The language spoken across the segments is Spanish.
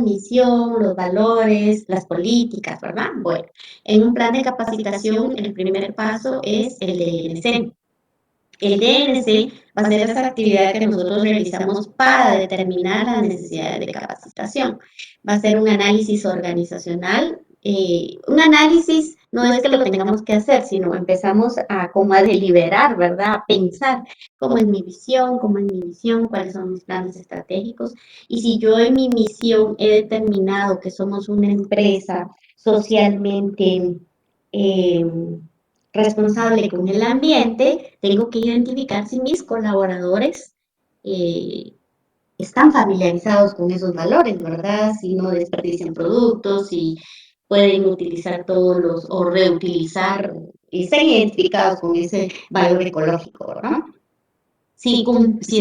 misión, los valores, las políticas, ¿verdad? Bueno, en un plan de capacitación, el primer paso es el DNC. El DNC va a ser esa actividad que nosotros realizamos para determinar las necesidades de capacitación. Va a ser un análisis organizacional. Un análisis no es que lo tengamos que hacer, sino empezamos a como a deliberar, ¿verdad? A pensar cómo es mi visión, cómo es mi visión, cuáles son mis planes estratégicos. Y si yo en mi misión he determinado que somos una empresa socialmente eh, responsable con el ambiente, tengo que identificar si mis colaboradores eh, están familiarizados con esos valores, ¿verdad? Si no desperdician productos, si pueden utilizar todos los o reutilizar y están identificados con ese valor ecológico, ¿verdad? Si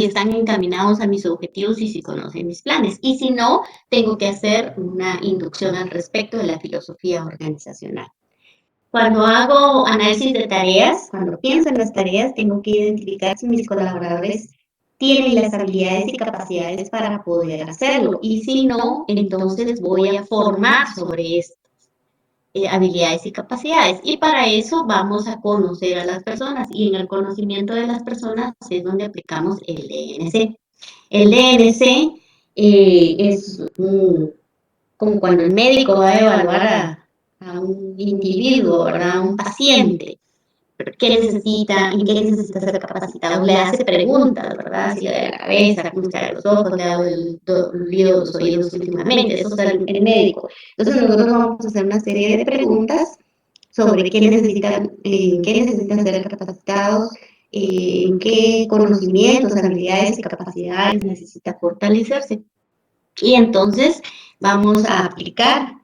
están encaminados a mis objetivos y si conocen mis planes. Y si no, tengo que hacer una inducción al respecto de la filosofía organizacional. Cuando hago análisis de tareas, cuando pienso en las tareas, tengo que identificar si mis colaboradores tienen las habilidades y capacidades para poder hacerlo. Y si no, entonces voy a formar sobre estas habilidades y capacidades. Y para eso vamos a conocer a las personas. Y en el conocimiento de las personas es donde aplicamos el DNC. El DNC es como cuando el médico va a evaluar a un individuo, ¿verdad? A un paciente. ¿Qué necesita? ¿En qué necesita ser capacitado? Le hace preguntas, ¿verdad? Si le da la cabeza, cómo está los ojos, le ha dolido los oídos últimamente. Eso es el médico. Entonces nosotros vamos a hacer una serie de preguntas sobre qué necesitan ser capacitados, en qué conocimientos, habilidades y capacidades necesita fortalecerse. Y entonces vamos a aplicar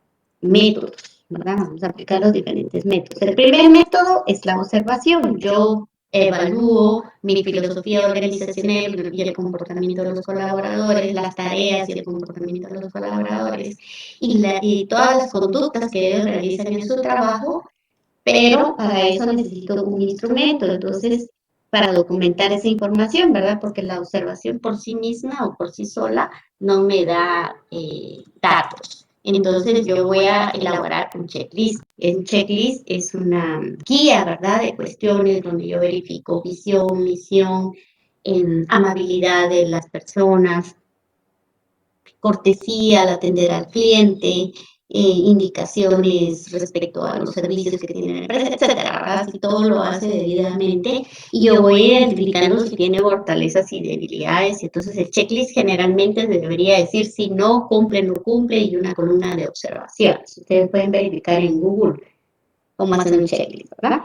métodos, ¿verdad? Vamos a aplicar los diferentes métodos. El primer método es la observación. Yo evalúo mi filosofía organizacional y el comportamiento de los colaboradores, las tareas y el comportamiento de los colaboradores y todas las conductas que ellos realizan en su trabajo, pero para eso necesito un instrumento. Entonces, para documentar esa información, ¿verdad? Porque la observación por sí misma o por sí sola no me da datos. Entonces yo voy a elaborar un checklist. Un checklist es una guía, ¿verdad? De cuestiones donde yo verifico visión, misión, amabilidad de las personas, cortesía al atender al cliente, indicaciones respecto a los servicios que tiene la empresa, etcétera, ¿verdad? Si todo lo hace debidamente y yo voy identificando si tiene fortalezas y debilidades. Entonces el checklist generalmente debería decir si no cumple, no cumple y una columna de observaciones. Ustedes pueden verificar en Google cómo hacen un checklist, ¿verdad?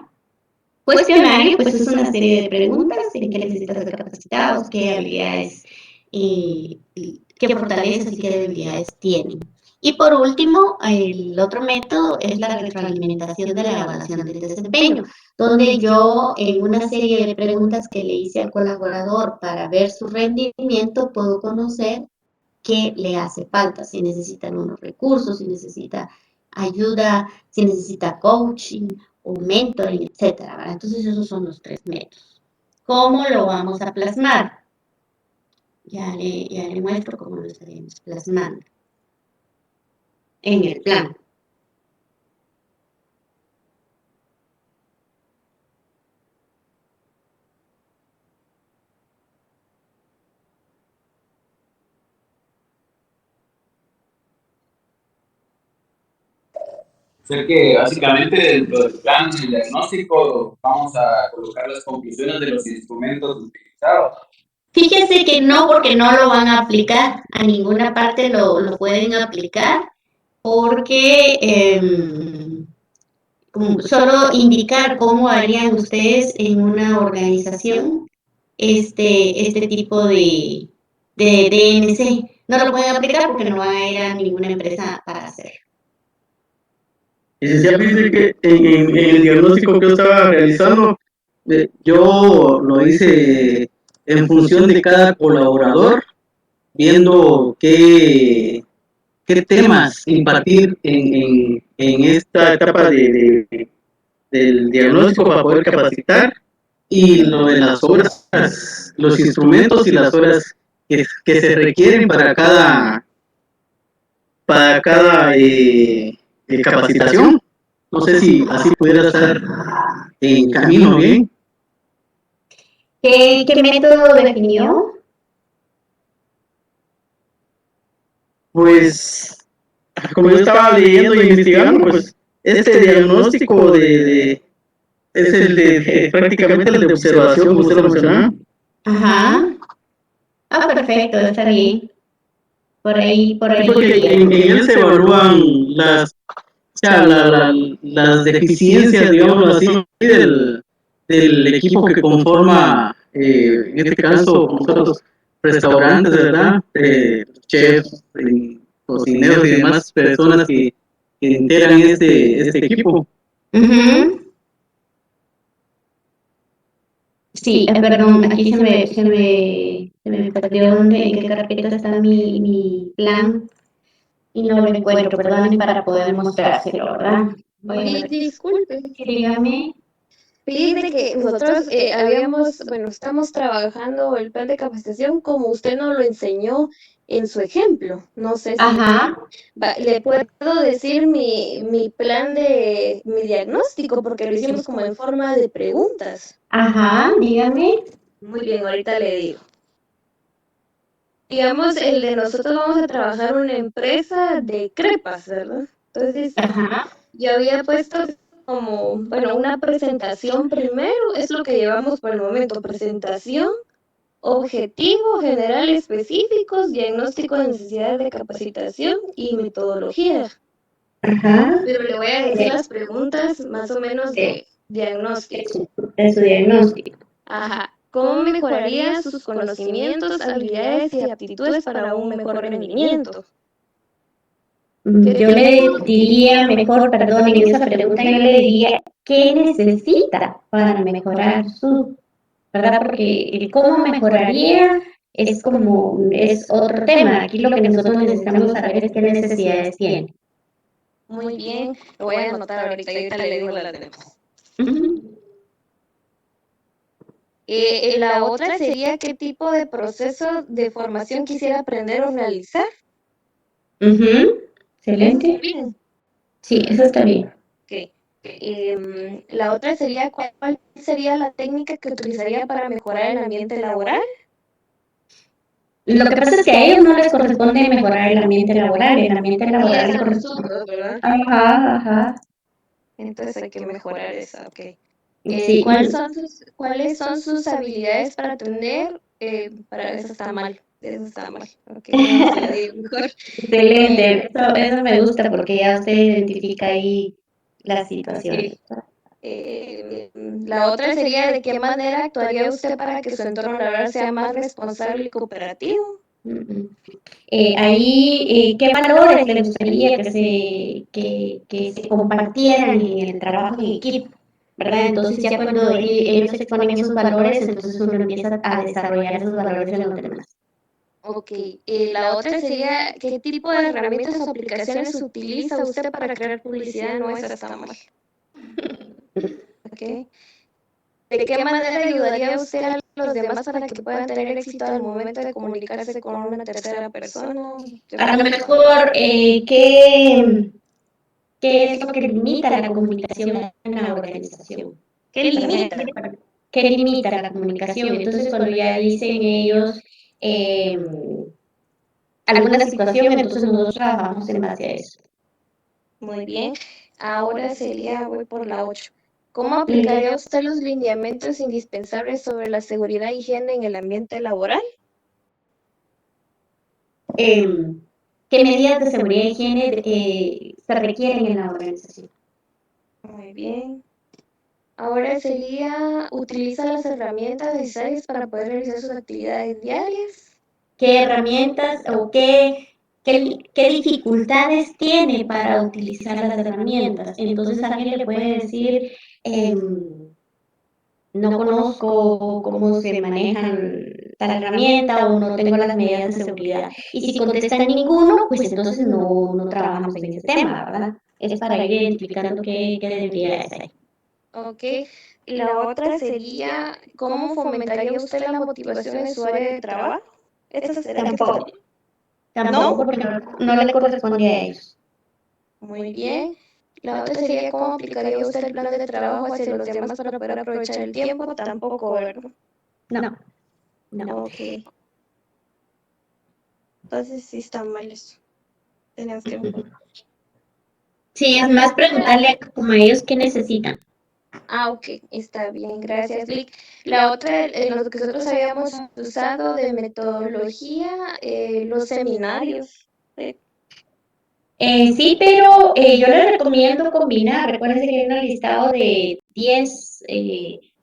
Cuestionario, pues es una serie de preguntas en qué necesitan ser capacitados, qué habilidades, eh, qué fortalezas y qué debilidades tienen. Y por último, el otro método es la retroalimentación de la evaluación del desempeño, donde yo en una serie de preguntas que le hice al colaborador para ver su rendimiento, puedo conocer qué le hace falta, si necesita nuevos recursos, si necesita ayuda, si necesita coaching o mentoring, etcétera, ¿verdad? Entonces esos son los tres métodos. ¿Cómo lo vamos a plasmar? Ya le muestro cómo lo estaremos plasmando en el plan. O sea que básicamente dentro del plan de diagnóstico vamos a colocar las conclusiones de los instrumentos utilizados. Fíjense que no, porque no lo van a aplicar, a ninguna parte lo pueden aplicar, porque solo indicar cómo harían ustedes en una organización este tipo de DNC. No lo pueden aplicar porque no va a ir a ninguna empresa para hacerlo. Y decía, fíjese que en el diagnóstico que yo estaba realizando, yo lo hice en función de cada colaborador, viendo qué temas impartir en esta etapa del diagnóstico para poder capacitar, y lo de las horas, los instrumentos y las horas que se requieren para para cada capacitación. No sé si así pudiera estar en camino bien. ¿Qué método definió? Pues, como yo estaba leyendo y investigando, pues este diagnóstico es el de prácticamente el de observación, como usted lo mencionaba. Ajá. Ah, perfecto, está bien. Por ahí Sí, porque en él se evalúan las deficiencias, digámoslo así, del equipo que conforma, en este caso, nosotros, restaurantes, ¿verdad? Chefs, cocineros y demás personas que integran este equipo. Ujú. Sí, perdón, aquí se me perdió en qué carpeta está mi plan y no lo encuentro, perdonen para poder mostrárselo, ¿verdad? Voy a ver. Disculpe. Sí, dígame. Fíjese que nosotros estamos trabajando el plan de capacitación como usted nos lo enseñó en su ejemplo. No sé si Ajá, le puedo decir mi plan de mi diagnóstico, porque lo hicimos como en forma de preguntas. ajá, dígame. Muy bien, ahorita le digo. Digamos, el de nosotros vamos a trabajar una empresa de crepas, ¿verdad? Entonces, Ajá, yo había puesto como, una presentación primero, es lo que llevamos por el momento, presentación, objetivo general específicos, diagnóstico de necesidades de capacitación y metodología. ajá. Pero le voy a decir las preguntas más o menos de diagnóstico. De su diagnóstico. Ajá. ¿Cómo mejoraría sus conocimientos, habilidades y aptitudes para un mejor rendimiento? Yo le diría mejor, perdón, en esa pregunta yo le diría, ¿qué necesita para mejorar su, ¿verdad? Porque el cómo mejoraría es otro tema. Aquí lo que nosotros necesitamos saber es qué necesidades tiene. Muy bien, lo voy a anotar ahorita y ahorita le digo las demás. Ujú. La otra sería qué tipo de proceso de formación quisiera aprender o realizar. Ujú. Excelente. Bien. Sí, eso está bien. Ok. La otra sería cuál sería la técnica que utilizaría para mejorar el ambiente laboral. Lo que pasa es que a ellos no les corresponde mejorar el ambiente laboral le corresponde. Nosotros, ¿verdad? Ajá, ajá. Entonces hay que mejorar esa, ok. Sí. ¿Cuáles son sus habilidades para atender? Para eso está mal. Eso está mal. Ok, no se la digo mejor. Excelente, eso me gusta porque ya usted identifica ahí la situación. La otra sería de qué manera actuaría usted para que su entorno laboral sea más responsable y cooperativo. ¿Qué valores le gustaría que se compartieran en el trabajo en equipo? ¿Verdad? Entonces ya cuando ellos exponen esos valores, entonces uno empieza a desarrollar esos valores en los demás. Ok, la otra sería qué tipo de herramientas o aplicaciones utiliza usted para crear publicidad. No, esa está mal. Ok. ¿De qué manera ayudaría usted a los demás para que puedan tener éxito al momento de comunicarse con una tercera persona? A lo mejor, ¿qué es lo que limita la comunicación en la organización? ¿Qué limita? ¿Qué limita la comunicación? Entonces, cuando ya dicen ellos alguna situación, entonces nosotros trabajamos en base a eso. Muy bien. Ahora voy por la 8. ¿Cómo aplicaría usted los lineamientos indispensables sobre la seguridad e higiene en el ambiente laboral? ¿Qué medidas de seguridad y higiene se requieren en la organización? Muy bien. Ahora utiliza las herramientas necesarias para poder realizar sus actividades diarias. ¿Qué herramientas o qué dificultades tiene para utilizar las herramientas? Entonces alguien le puede decir, no conozco cómo se manejan tal herramienta o no tengo las medidas de seguridad. Y si contestan ninguno, pues entonces no trabajamos en ese tema, ¿verdad? Es para ir identificando qué debilidades hay. Ok. La otra sería, ¿cómo fomentaría usted la motivación en su área de trabajo? Esta será Tampoco. Tampoco porque no le corresponde a ellos. Muy bien. La otra sería cómo aplicaría usted el plan de trabajo hacia los demás para poder aprovechar el tiempo. Tampoco, ¿verdad? No. Ok. Entonces sí está mal eso. Tenemos que... Sí, es más preguntarle como a ellos qué necesitan. Ok, está bien, gracias, Lick. La otra, lo que nosotros habíamos usado de metodología, los seminarios. Sí, pero yo les recomiendo combinar. Recuerden que hay un listado de 10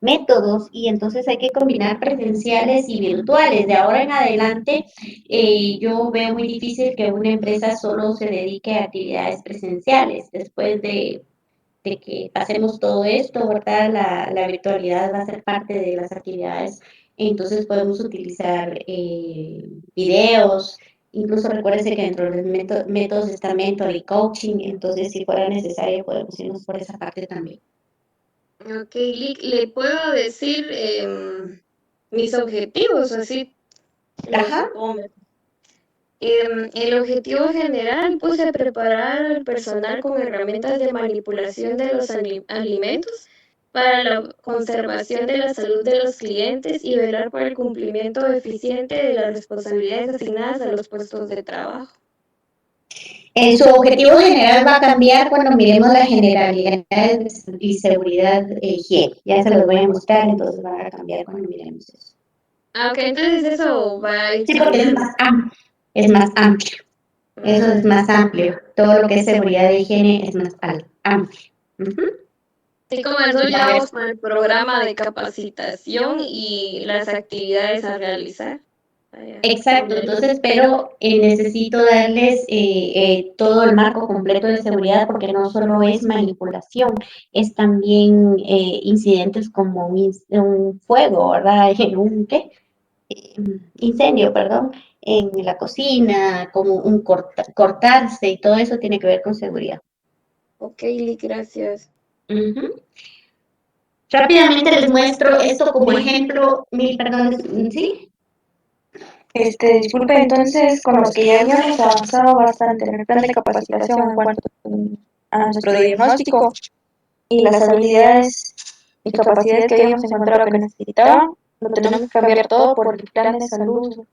métodos y entonces hay que combinar presenciales y virtuales. De ahora en adelante, yo veo muy difícil que una empresa solo se dedique a actividades presenciales. Después de que pasemos todo esto, ¿verdad? La virtualidad va a ser parte de las actividades. Entonces podemos utilizar videos. Incluso recuérdense que dentro de los métodos está mentor y coaching, entonces si fuera necesario podemos irnos por esa parte también. Ok, Lick, le puedo decir mis objetivos, así los Ajá. pongo. El objetivo general, puse a preparar al personal con herramientas de manipulación de los alimentos para la conservación de la salud de los clientes y velar por el cumplimiento eficiente de las responsabilidades asignadas a los puestos de trabajo. Su objetivo general va a cambiar cuando miremos la generalidad y seguridad higiene. Ya se los voy a mostrar, entonces va a cambiar cuando miremos eso. Ok, entonces eso va a ir Sí, porque es cambiando. más amplio. Es más amplio. Eso es más amplio. Todo lo que es seguridad de higiene es más amplio. Sí, como eso ya vamos con el programa de capacitación y las actividades a realizar. Exacto, entonces, pero necesito darles todo el marco completo de seguridad porque no solo es manipulación, es también incidentes como un fuego, ¿verdad? ¿Qué? Incendio, perdón, en la cocina, como un cortarse y todo eso tiene que ver con seguridad. Ok, Lee, gracias. Rápidamente les muestro esto como ejemplo, perdón, ¿sí? Disculpe, entonces, con los que ya habíamos avanzado bastante en el plan de capacitación en cuanto a nuestro diagnóstico y las habilidades y capacidades que habíamos encontrado que necesitaban, lo tenemos que cambiar todo por el plan de salud.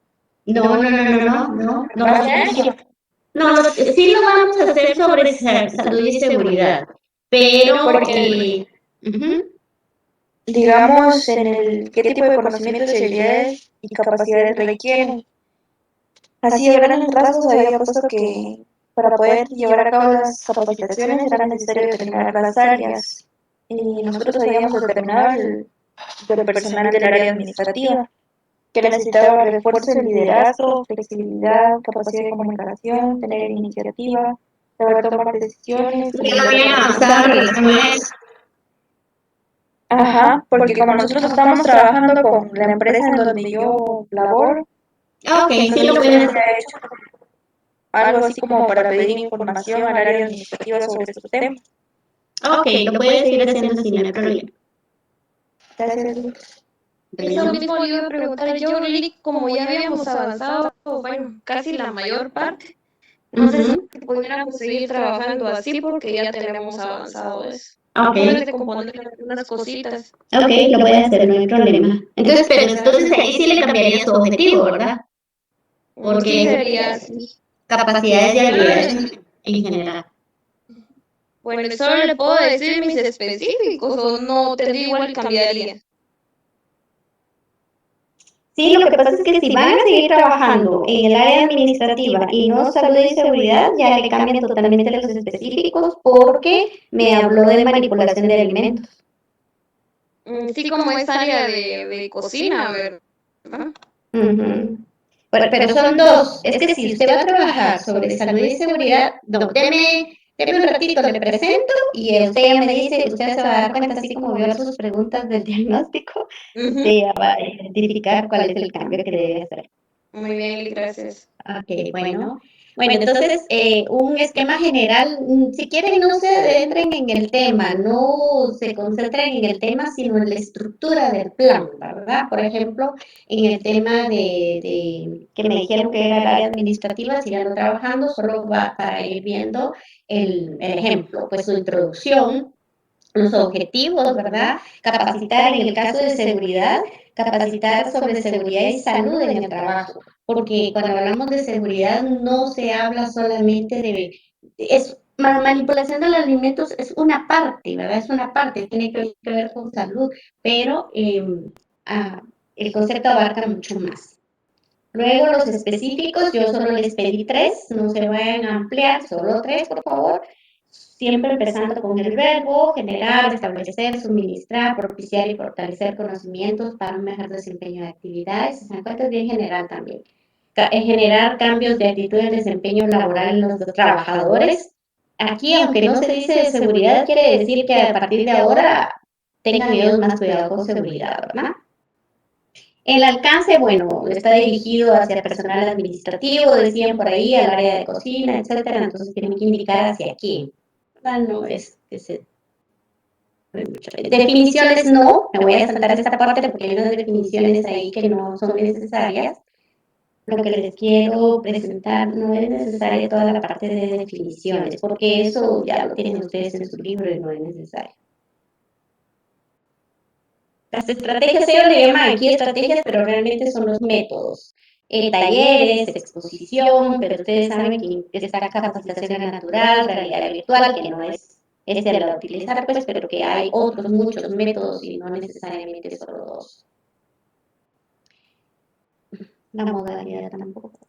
No, sí lo vamos a hacer sobre salud y seguridad, pero Digamos, en el qué tipo de conocimientos, habilidades y capacidades requieren. Así, a grandes rasgos había puesto que para poder llevar a cabo las capacitaciones era necesario determinar las áreas. Y nosotros habíamos determinado el personal del área administrativa, que necesitaba refuerzo de liderazgo, flexibilidad, capacidad de comunicación, tener iniciativa, saber tomar decisiones. Ajá, porque como nosotros estamos trabajando con la empresa en donde yo laboro, sí lo pueden hacer. Algo así como para pedir información al área administrativa sobre estos temas. Lo puedes seguir haciendo sin el problema. Gracias. Eso mismo le iba a preguntar yo, Lili, como ya habíamos avanzado, bueno, casi la mayor parte, no sé si pudiéramos seguir trabajando así porque ya tenemos avanzado eso. Puedes componer algunas cositas. Lo voy a hacer, no hay problema. Entonces ahí sí le cambiaría su objetivo, ¿verdad? Porque sí sería así. Capacidades y habilidades en general. Bueno, solo le puedo decir mis específicos o no tendría igual cambiaría. Sí, lo que pasa es que si van a seguir trabajando en el área administrativa y no salud y seguridad, ya le cambian totalmente los específicos porque me habló de manipulación de alimentos. Sí, como es área de cocina, ¿verdad? Pero son dos. Es que si usted va a trabajar sobre salud y seguridad, no, deme un ratito, le presento y usted ya me dice, usted se va a dar cuenta, así como vio sus preguntas del diagnóstico, usted ya va a identificar cuál es el cambio que debe hacer. Muy bien, gracias. Ok, bueno. Bueno, entonces, un esquema general, si quieren no se adentren en el tema, no se concentren en el tema, sino en la estructura del plan, ¿verdad? Por ejemplo, en el tema que me dijeron que era el área administrativa, sigan trabajando, solo va para ir viendo el ejemplo, pues su introducción, los objetivos, ¿verdad? Capacitar en el caso de seguridad, capacitar sobre seguridad y salud en el trabajo, porque cuando hablamos de seguridad no se habla solamente manipulación de los alimentos es una parte, ¿verdad? Es una parte, tiene que ver con salud, pero el concepto abarca mucho más. Luego los específicos, yo solo les pedí 3, no se vayan a ampliar, solo 3, por favor. Siempre empezando con el verbo, generar, establecer, suministrar, propiciar y fortalecer conocimientos para un mejor desempeño de actividades. Se dan cuenta, es bien general también. Generar cambios de actitud de desempeño laboral en los trabajadores. Aquí, aunque no se dice de seguridad, quiere decir que a partir de ahora tengan ellos más cuidado con seguridad, ¿verdad? El alcance, bueno, está dirigido hacia el personal administrativo, decían por ahí, al área de cocina, etcétera, entonces tienen que indicar hacia quién. No es que se... Definiciones no, me voy a saltar esta parte porque hay unas definiciones ahí que no son necesarias. Lo que les quiero presentar no es necesaria toda la parte de definiciones, porque eso ya lo tienen ustedes en su libro y no es necesario. Las estrategias, ellos le llaman aquí estrategias, pero realmente son los métodos. Talleres, exposición, pero ustedes saben que está capacitación natural, realidad virtual, que no es la de utilizar, pues, pero que hay otros muchos métodos y no necesariamente solo 2. La modalidad tampoco.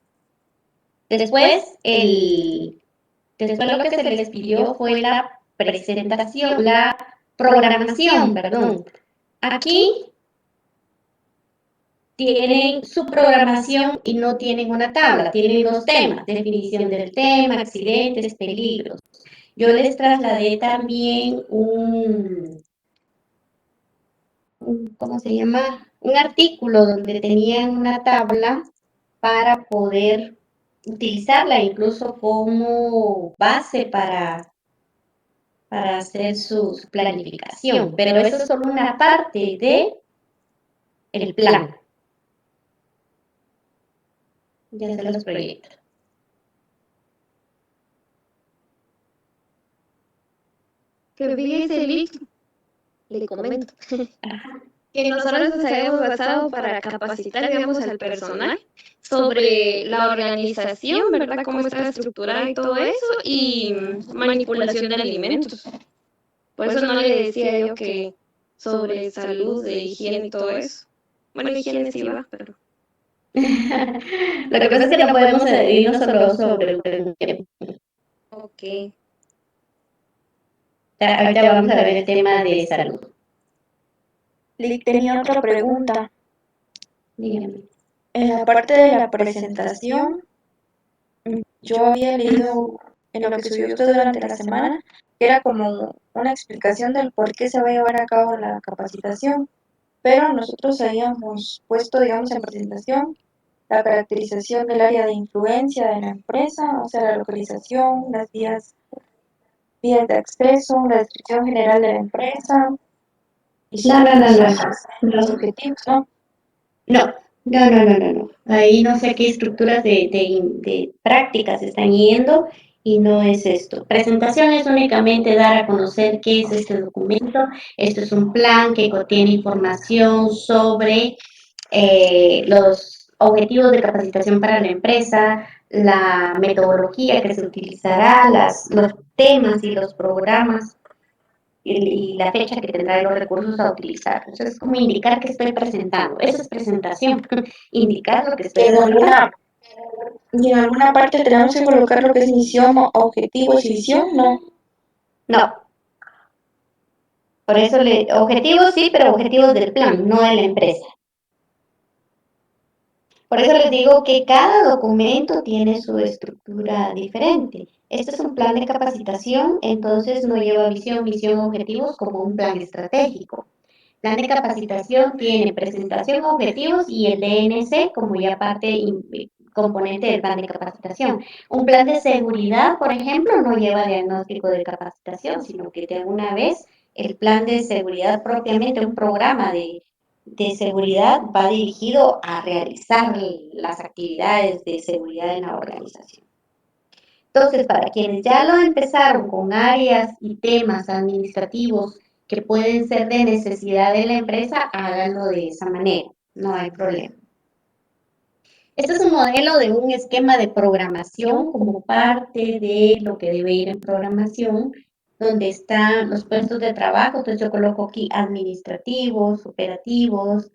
Después lo que se les pidió fue la presentación, la programación, perdón. Aquí tienen su programación y no tienen una tabla, tienen 2 temas, definición del tema, accidentes, peligros. Yo les trasladé también ¿cómo se llama? Un artículo donde tenían una tabla para poder utilizarla incluso como base para hacer su planificación, pero eso es solo una parte del plan. Ya se los proyecto. Que fíjese, Lick, le comento que nosotros nos habíamos basado para capacitar, digamos, al personal sobre la organización, ¿verdad? Cómo está estructurada y todo eso, y manipulación de alimentos. Por eso no le decía yo que sobre salud, de higiene y todo eso. Bueno, higiene sí va, pero... Lo que pasa es que no podemos irnos solo sobre el tiempo. Ok. Ahorita vamos a ver el tema de salud. Lick, tenía otra pregunta. Dígame. En la parte de la presentación, yo había leído en lo que subió usted durante la semana, que era como una explicación del por qué se va a llevar a cabo la capacitación, pero nosotros habíamos puesto, digamos, en presentación la caracterización del área de influencia de la empresa, o sea, la localización, las vías de acceso, la descripción general de la empresa y los objetivos, ¿no? No. Ahí no sé qué estructuras de prácticas están yendo y no es esto. Presentación es únicamente dar a conocer qué es este documento. Esto es un plan que contiene información sobre los objetivos de capacitación para la empresa, la metodología que se utilizará, los temas y los programas y la fecha que tendrá los recursos a utilizar. Entonces, es como indicar que estoy presentando. Eso es presentación, indicar lo que estoy presentando. Y en alguna parte tenemos que colocar lo que es misión, objetivos y visión, ¿no? No. Por eso, objetivos sí, pero objetivos del plan, no de la empresa. Por eso les digo que cada documento tiene su estructura diferente. Este es un plan de capacitación, entonces no lleva visión, misión, objetivos como un plan estratégico. Plan de capacitación tiene presentación, objetivos y el DNC como ya parte componente del plan de capacitación. Un plan de seguridad, por ejemplo, no lleva diagnóstico de capacitación, sino que de una vez el plan de seguridad propiamente, un programa de seguridad va dirigido a realizar las actividades de seguridad en la organización. Entonces, para quienes ya lo empezaron con áreas y temas administrativos que pueden ser de necesidad de la empresa, háganlo de esa manera, no hay problema. Este es un modelo de un esquema de programación como parte de lo que debe ir en programación, donde están los puestos de trabajo. Entonces yo coloco aquí administrativos, operativos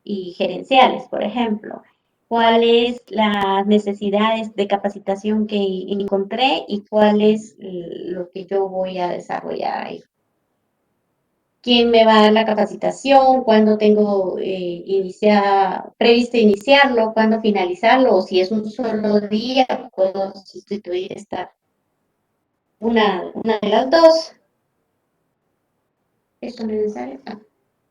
y gerenciales, por ejemplo. ¿Cuáles las necesidades de capacitación que encontré y cuál es lo que yo voy a desarrollar ahí? ¿Quién me va a dar la capacitación? ¿Cuándo tengo previsto iniciarlo? ¿Cuándo finalizarlo? O si es un solo día, puedo sustituir una de las dos. Esto no es necesario.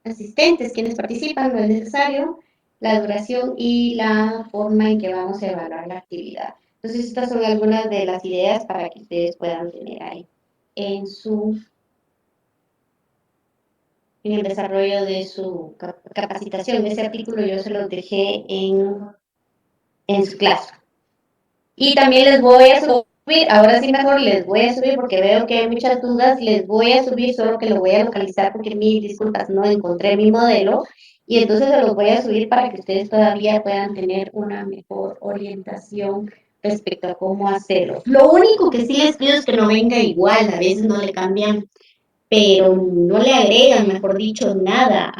Asistentes, quienes participan, no es necesario. La duración y la forma en que vamos a evaluar la actividad. Entonces, estas son algunas de las ideas para que ustedes puedan tener ahí en el desarrollo de su capacitación. Ese artículo yo se lo dejé en su clase. Y también les voy a subir, ahora sí mejor les voy a subir porque veo que hay muchas dudas, les voy a subir, solo que lo voy a localizar porque mis disculpas, no encontré mi modelo y entonces se los voy a subir para que ustedes todavía puedan tener una mejor orientación respecto a cómo hacerlo. Lo único que sí les pido es que no venga igual, a veces no le cambian, pero no le agregan, mejor dicho, nada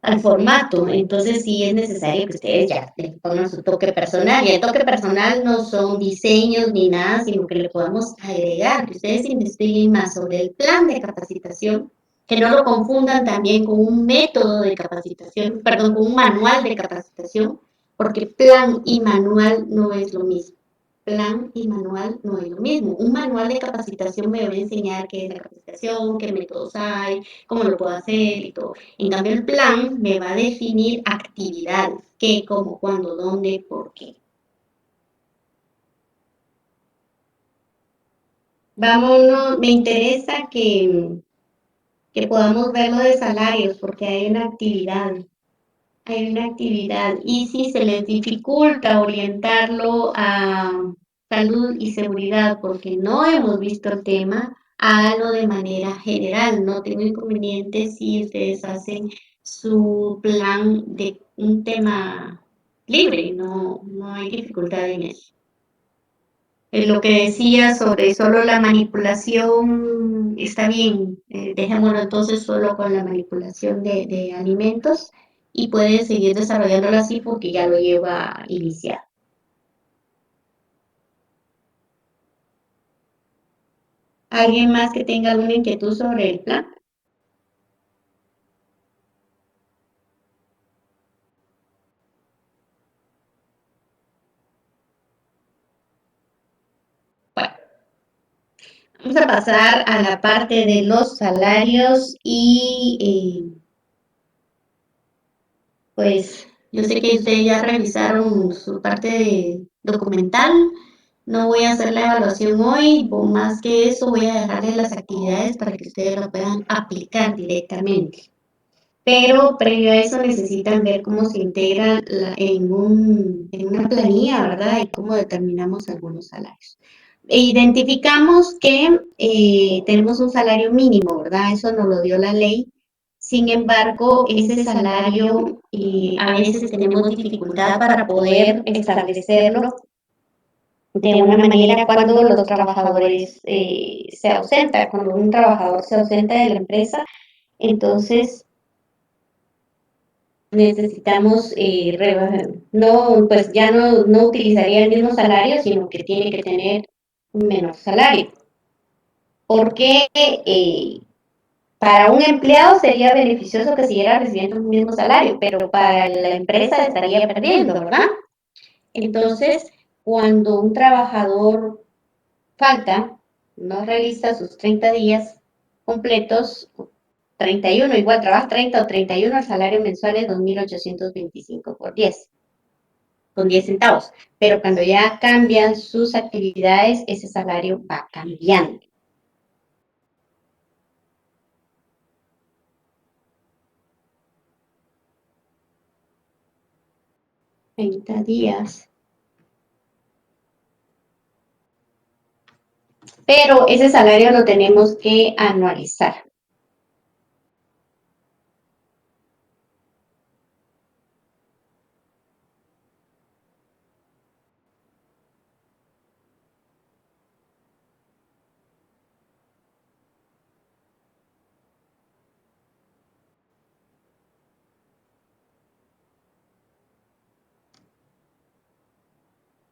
al formato. Entonces sí es necesario que ustedes ya le pongan su toque personal. Y el toque personal no son diseños ni nada, sino que le podamos agregar, que ustedes investiguen más sobre el plan de capacitación, que no lo confundan también con un método de capacitación, perdón, con un manual de capacitación, porque plan y manual no es lo mismo. Plan y manual no es lo mismo. Un manual de capacitación me va a enseñar qué es la capacitación, qué métodos hay, cómo lo puedo hacer y todo. En cambio, el plan me va a definir actividades, qué, cómo, cuándo, dónde, por qué. Vámonos, me interesa que podamos ver lo de salarios, porque hay una actividad. Y si se les dificulta orientarlo a salud y seguridad porque no hemos visto el tema, háganlo de manera general. No tengo inconveniente si ustedes hacen su plan de un tema libre, no hay dificultad en eso. Lo que decía sobre solo la manipulación está bien, dejémoslo entonces solo con la manipulación de alimentos y puede seguir desarrollándolo así porque ya lo lleva a iniciar. ¿Alguien más que tenga alguna inquietud sobre el plan? Bueno, vamos a pasar a la parte de los salarios y pues yo sé que ustedes ya revisaron su parte documental. No voy a hacer la evaluación hoy, o más que eso voy a dejarles las actividades para que ustedes lo puedan aplicar directamente. Pero previo a eso necesitan ver cómo se integra en una planilla, ¿verdad? Y cómo determinamos algunos salarios. Identificamos que tenemos un salario mínimo, ¿verdad? Eso nos lo dio la ley. Sin embargo, ese salario a veces tenemos dificultad para poder establecerlo de una manera cuando los trabajadores se ausentan, cuando un trabajador se ausenta de la empresa, entonces necesitamos, pues ya no utilizaría el mismo salario, sino que tiene que tener un menor salario. Porque para un empleado sería beneficioso que siguiera recibiendo el mismo salario, pero para la empresa estaría perdiendo, ¿verdad? Entonces, cuando un trabajador falta, no realiza sus 30 días completos, 31, igual trabaja 30 o 31, el salario mensual es 2.825 por 10. con 10 centavos. Pero cuando ya cambian sus actividades, ese salario va cambiando. $30 Pero ese salario lo tenemos que anualizar.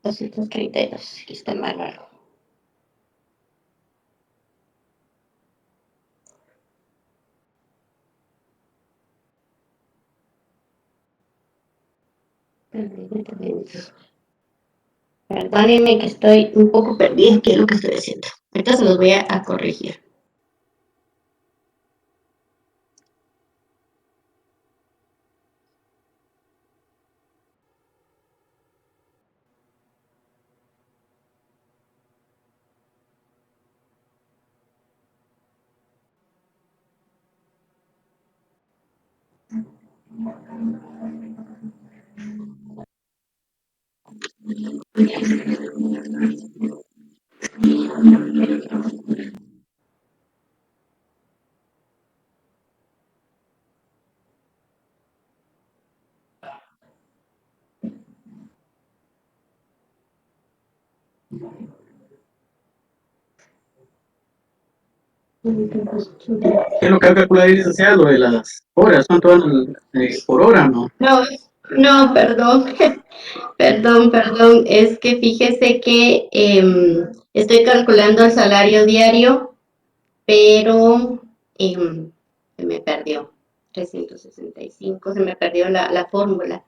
$232, aquí está más largo. Perdónenme que estoy un poco perdida, ¿qué es lo que estoy haciendo? Ahorita se los voy a corregir. ¿Qué es lo que va a calcular ahí, licenciada? Lo de las horas, ¿cuánto van por hora, no? No, perdón, perdón, es que fíjese que estoy calculando el salario diario, pero se me perdió, 365, se me perdió la fórmula.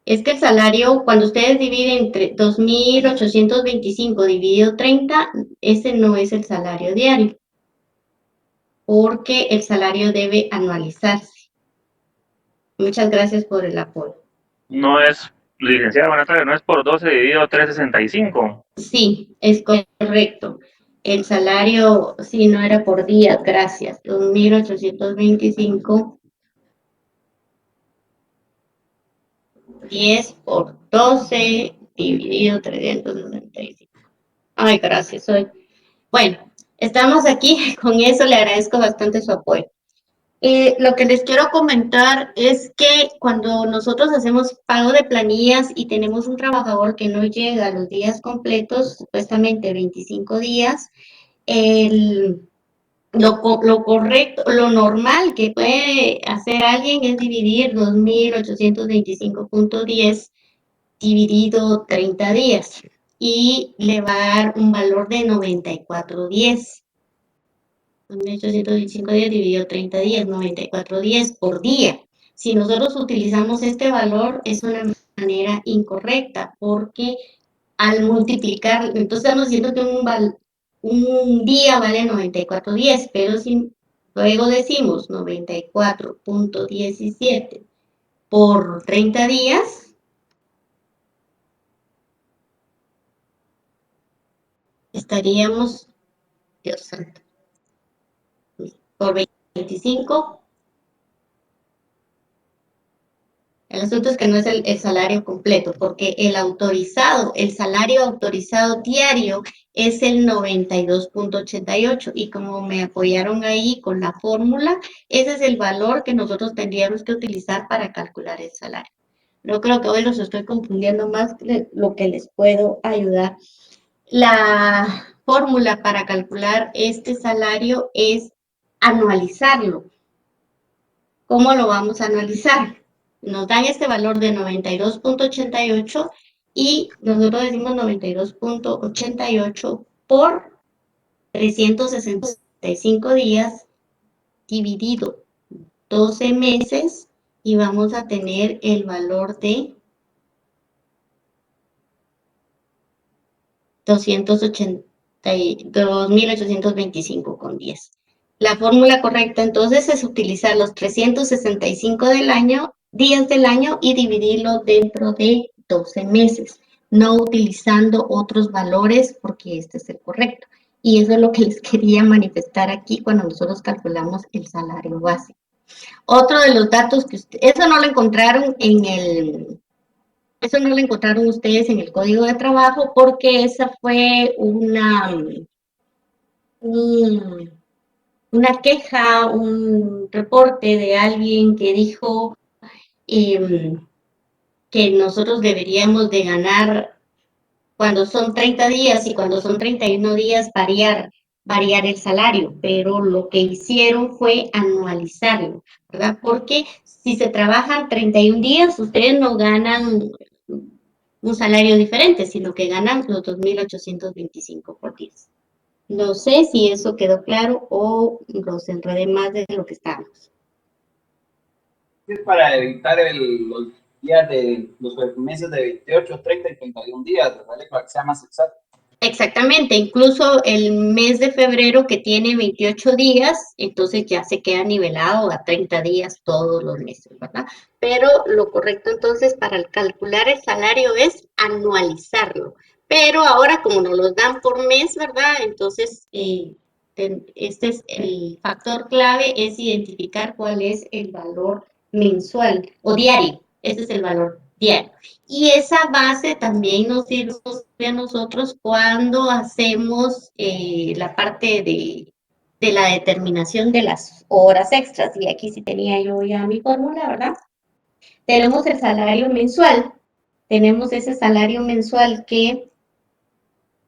Es que el salario, cuando ustedes dividen entre 2.825 dividido 30, ese no es el salario diario, porque el salario debe anualizarse. Muchas gracias por el apoyo. No es, licenciada, buenas tardes, no es por 12 dividido 365. Sí, es correcto. El salario, sí, no era por días, gracias. 2.825, 10 por 12, dividido 365. Ay, gracias, hoy. Bueno, estamos aquí, con eso le agradezco bastante su apoyo. Lo que les quiero comentar es que cuando nosotros hacemos pago de planillas y tenemos un trabajador que no llega a los días completos, supuestamente 25 días, lo correcto, lo normal que puede hacer alguien es dividir 2.825.10 dividido 30 días y le va a dar un valor de 94.10. 2.825 días dividido 30 días, 94.10 por día. Si nosotros utilizamos este valor, es una manera incorrecta, porque al multiplicar, entonces estamos diciendo que un día vale 94.10, pero si luego decimos 94.17 por 30 días, estaríamos, Dios santo, por 25. El asunto es que no es el salario completo, porque el salario autorizado diario es el 92.88 y como me apoyaron ahí con la fórmula, ese es el valor que nosotros tendríamos que utilizar para calcular el salario. No creo que hoy los estoy confundiendo más que lo que les puedo ayudar. La fórmula para calcular este salario es anualizarlo. ¿Cómo lo vamos a anualizar? Nos dan este valor de 92.88 y nosotros decimos 92.88 por 365 días dividido 12 meses y vamos a tener el valor de 2.825.10. La fórmula correcta entonces es utilizar los 365 del año días del año y dividirlo dentro de 12 meses, no utilizando otros valores porque este es el correcto. Y eso es lo que les quería manifestar aquí cuando nosotros calculamos el salario base. Otro de los datos que eso no lo encontraron eso no lo encontraron ustedes en el código de trabajo porque esa fue una queja, un reporte de alguien que dijo que nosotros deberíamos de ganar cuando son 30 días y cuando son 31 días variar el salario, pero lo que hicieron fue anualizarlo, ¿verdad? Porque si se trabajan 31 días, ustedes no ganan un salario diferente, sino que ganan los 2.825 por día. No sé si eso quedó claro o los enredé más de lo que estábamos. Es para evitar los días de los meses de 28, 30 y 31 días, ¿vale? Para que sea más exacto. Exactamente, incluso el mes de febrero que tiene 28 días, entonces ya se queda nivelado a 30 días todos los meses, ¿verdad? Pero lo correcto entonces para calcular el salario es anualizarlo. Pero ahora como nos los dan por mes, ¿verdad? Entonces, este es el factor clave, es identificar cuál es el valor mensual o diario. Ese es el valor diario. Y esa base también nos sirve a nosotros cuando hacemos la parte de la determinación de las horas extras. Y aquí sí tenía yo ya mi fórmula, ¿verdad? Tenemos el salario mensual. Tenemos ese salario mensual que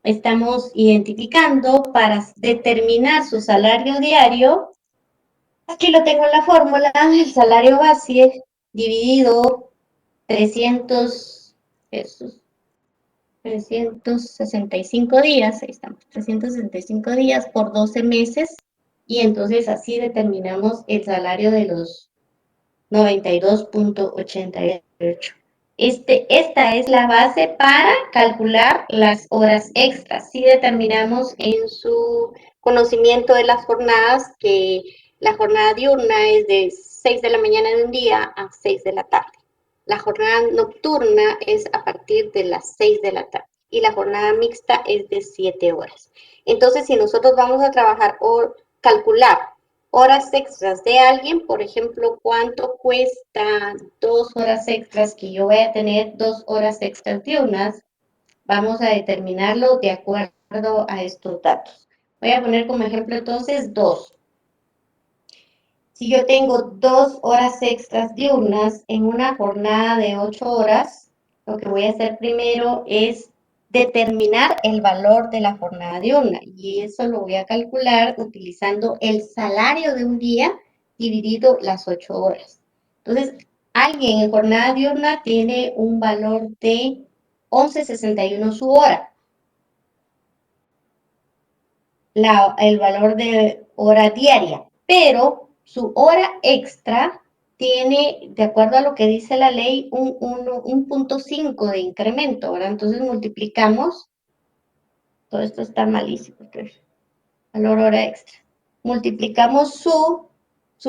estamos identificando para determinar su salario diario. Aquí lo tengo en la fórmula, el salario base dividido 365 días, ahí estamos, 365 días por 12 meses, y entonces así determinamos el salario de los 92.88. Esta es la base para calcular las horas extras. Si determinamos en su conocimiento de las jornadas que la jornada diurna es de 6 de la mañana de un día a 6 de la tarde. La jornada nocturna es a partir de las 6 de la tarde y la jornada mixta es de 7 horas. Entonces, si nosotros vamos a trabajar o calcular horas extras de alguien, por ejemplo, ¿cuánto cuesta 2 horas extras que yo voy a tener 2 horas extras diurnas? Vamos a determinarlo de acuerdo a estos datos. Voy a poner como ejemplo entonces 2. Si yo tengo 2 horas extras diurnas en una jornada de 8 horas, lo que voy a hacer primero es determinar el valor de la jornada diurna y eso lo voy a calcular utilizando el salario de un día dividido las 8 horas. Entonces, alguien en jornada diurna tiene un valor de 11.61 su hora. El valor de hora diaria, pero su hora extra tiene, de acuerdo a lo que dice la ley, un 0.5 de incremento, ¿verdad? Entonces multiplicamos, todo esto está malísimo, valor hora extra. Multiplicamos su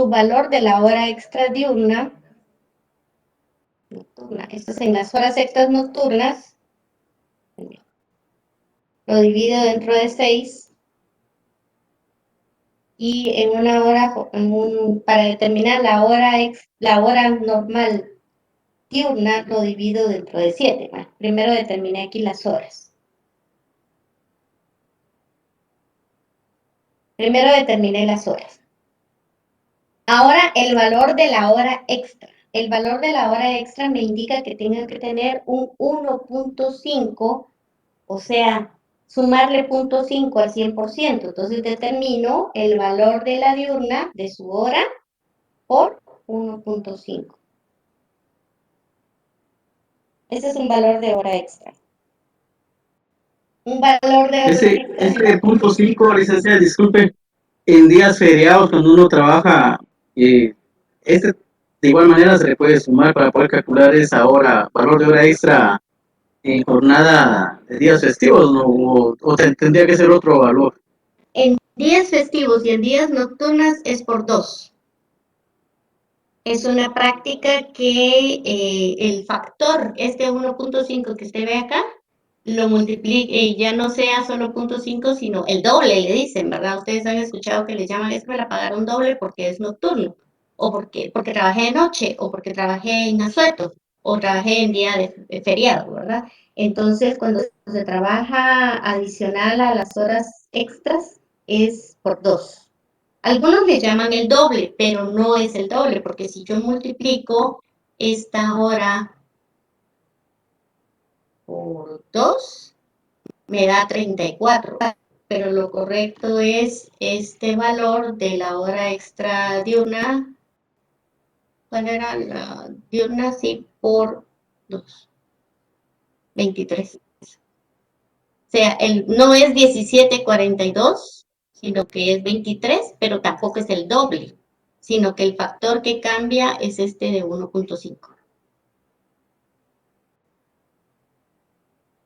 valor de la hora extra diurna, nocturna, esto es en las horas extras nocturnas, lo divido dentro de 6, y en una hora, para determinar la hora normal diurna, lo divido dentro de 7. Bueno, primero determiné aquí las horas. Primero determiné las horas. Ahora el valor de la hora extra. El valor de la hora extra me indica que tengo que tener un 1.5, o sea, sumarle 0.5 al 100%. Entonces determino el valor de la diurna de su hora por 1.5. Ese es un valor de hora extra. Un valor de hora extra. Ese punto 5, licenciada, disculpe, en días feriados cuando uno trabaja, de igual manera se le puede sumar para poder calcular esa hora, valor de hora extra en jornada de días festivos, ¿no? O tendría que ser otro valor. En días festivos y en días nocturnas es por 2. Es una práctica que el factor, este 1.5 que usted ve acá, lo multiplique, ya no sea solo 0.5, sino el doble, le dicen, ¿verdad? Ustedes han escuchado que les llaman, es que me la pagaron doble porque es nocturno, o porque trabajé de noche, o porque trabajé en asueto, o trabajé en día de feriado, ¿verdad? Entonces, cuando se trabaja adicional a las horas extras, es por 2. Algunos le llaman el doble, pero no es el doble, porque si yo multiplico esta hora por 2, me da 34. Pero lo correcto es este valor de la hora extra diurna. ¿Cuál era la diurna? Sí, por 2, 23. O sea, no es 17.42, sino que es 23, pero tampoco es el doble, sino que el factor que cambia es este de 1.5.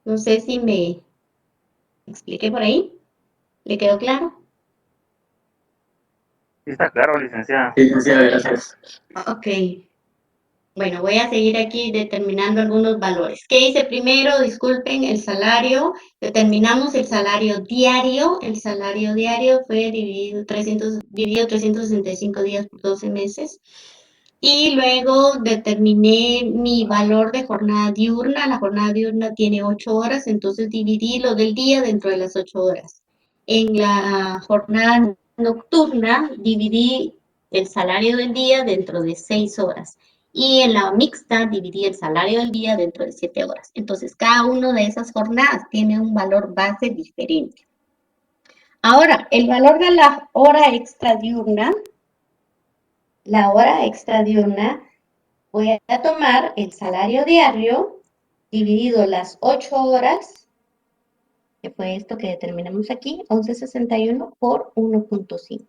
No sé si me expliqué por ahí. ¿Le quedó claro? Sí, está claro, licenciada. Licenciada, gracias. Ok. Bueno, voy a seguir aquí determinando algunos valores. ¿Qué hice primero? Disculpen, el salario. Determinamos el salario diario. El salario diario fue dividido 365 días por 12 meses. Y luego determiné mi valor de jornada diurna. La jornada diurna tiene 8 horas, entonces dividí lo del día dentro de las 8 horas. En la jornada nocturna dividí el salario del día dentro de 6 horas. Y en la mixta dividí el salario del día dentro de 7 horas. Entonces, cada una de esas jornadas tiene un valor base diferente. Ahora, el valor de la hora extra diurna, voy a tomar el salario diario dividido las 8 horas, que fue esto que determinamos aquí, 11.61 por 1.5.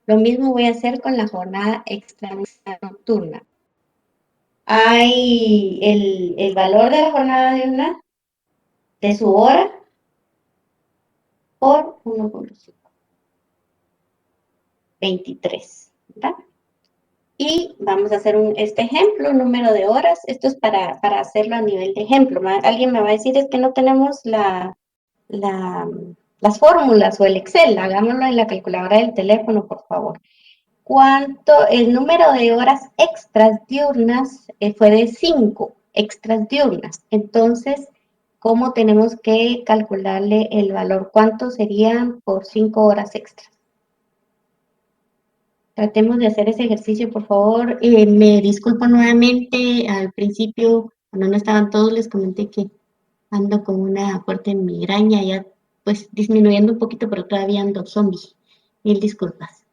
Lo mismo voy a hacer con la jornada extra nocturna. Hay el valor de la jornada diurna de su hora por 1.5, 23, ¿verdad? Y vamos a hacer este ejemplo, número de horas. Esto es para hacerlo a nivel de ejemplo. Alguien me va a decir, es que no tenemos las fórmulas o el Excel. Hagámoslo en la calculadora del teléfono, por favor. El número de horas extras diurnas fue de 5 extras diurnas. Entonces, ¿cómo tenemos que calcularle el valor? ¿Cuánto serían por 5 horas extras? Tratemos de hacer ese ejercicio, por favor. Me disculpo nuevamente. Al principio, cuando no estaban todos, les comenté que ando con una fuerte migraña, ya pues disminuyendo un poquito, pero todavía ando zombie. Mil disculpas.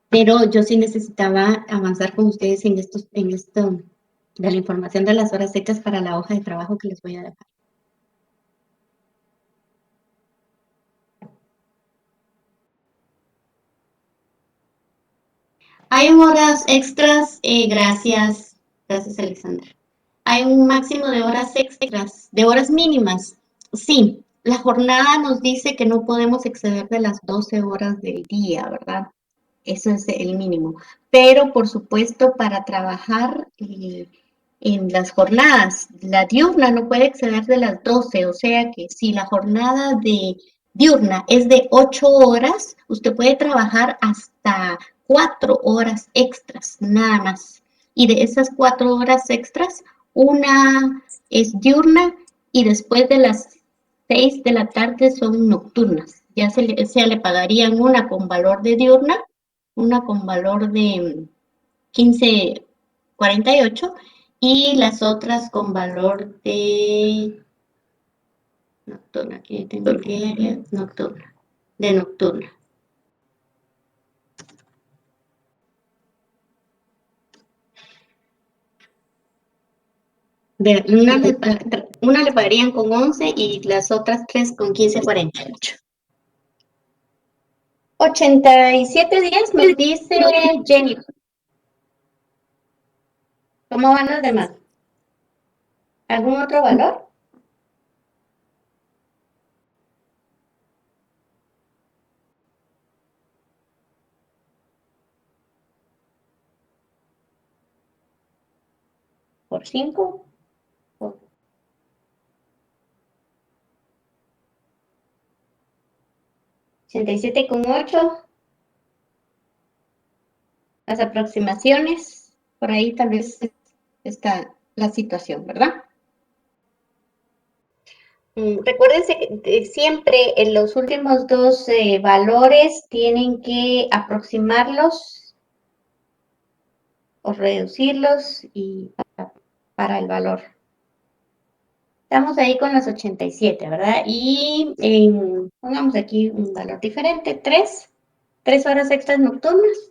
Pero yo sí necesitaba avanzar con ustedes en esto de la información de las horas extras para la hoja de trabajo que les voy a dejar. Hay horas extras, gracias Alexandra. Hay un máximo de horas extras, de horas mínimas. Sí, la jornada nos dice que no podemos exceder de las 12 horas del día, ¿verdad? Eso es el mínimo. Pero, por supuesto, para trabajar en las jornadas, la diurna no puede exceder de las 12, o sea que si la jornada de diurna es de 8 horas, usted puede trabajar hasta 4 horas extras, nada más. Y de esas 4 horas extras, una es diurna y después de las 6 de la tarde son nocturnas. Ya se le pagarían una con valor de diurna, una con valor de 15.48 y las otras con valor de nocturna. Aquí tengo el diario, nocturna, de nocturna. Una le pagarían con 11 y las otras 3 con 15.48. 87 días me dice Jenny. ¿Cómo van los demás? ¿Algún otro valor? por 5. 87,8. Las aproximaciones, por ahí tal vez está la situación, ¿verdad? Recuérdense que siempre en los últimos dos valores tienen que aproximarlos o reducirlos y para el valor. Estamos ahí con las 87, ¿verdad? Y pongamos aquí un valor diferente, 3 horas extras nocturnas.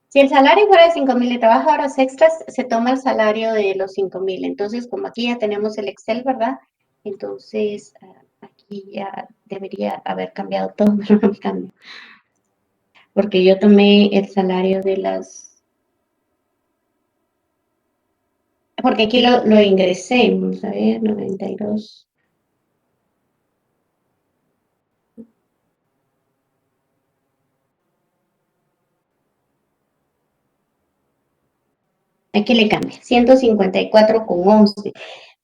Si el salario fuera de 5,000 y trabaja horas extras, se toma el salario de los 5,000. Entonces, como aquí ya tenemos el Excel, ¿verdad? Entonces, aquí ya debería haber cambiado todo, pero no cambio. Porque yo tomé el salario de las... Porque aquí lo ingresé, vamos a ver, 92. Aquí le cambia, 154,11.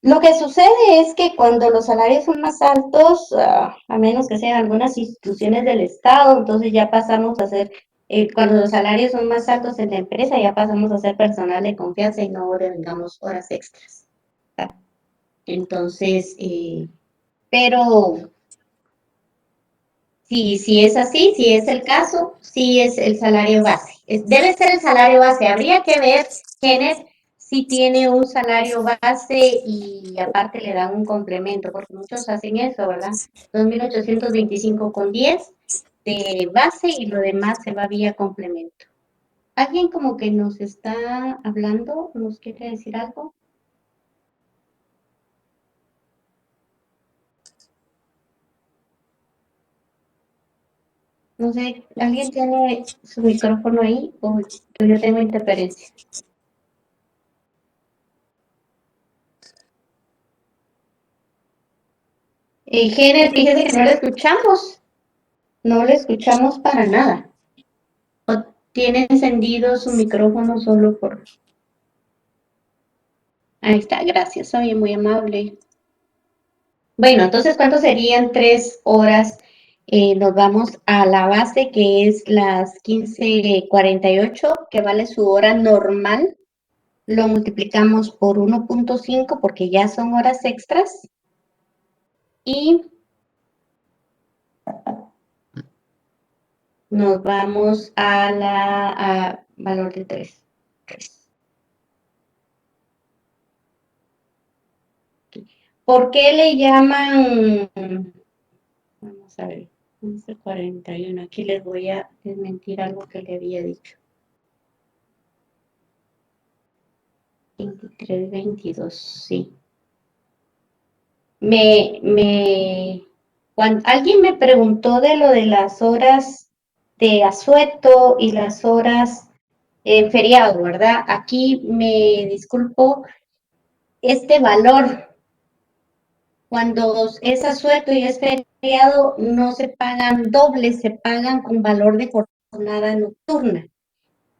Lo que sucede es que cuando los salarios son más altos, a menos que sean algunas instituciones del Estado, entonces ya pasamos a ser, cuando los salarios son más altos en la empresa, ya pasamos a ser personal de confianza y no digamos horas extras. Entonces, pero si es así, si es el caso, sí es el salario base. Debe ser el salario base. Habría que ver, Kenneth, si tiene un salario base y aparte le dan un complemento, porque muchos hacen eso, ¿verdad? 2,825,10 de base y lo demás se va vía complemento. ¿Alguien como que nos está hablando? ¿Nos quiere decir algo? No sé, ¿alguien tiene su micrófono ahí o yo tengo interferencia? Jenner, fíjese que no le escuchamos. No le escuchamos para nada. O tiene encendido su micrófono solo por... Ahí está, gracias, soy muy amable. Bueno, entonces, ¿cuánto serían 3 horas? Nos vamos a la base, que es las 15:48, que vale su hora normal. Lo multiplicamos por 1,5 porque ya son horas extras. Y nos vamos a valor de 3. ¿Por qué le llaman? Vamos a ver, 11:41. Aquí les voy a desmentir algo que le había dicho. 23:22, sí. Cuando alguien me preguntó de lo de las horas de asueto y las horas feriado, ¿verdad? Aquí me disculpo, este valor, cuando es asueto y es feriado, no se pagan dobles, se pagan con valor de jornada nocturna.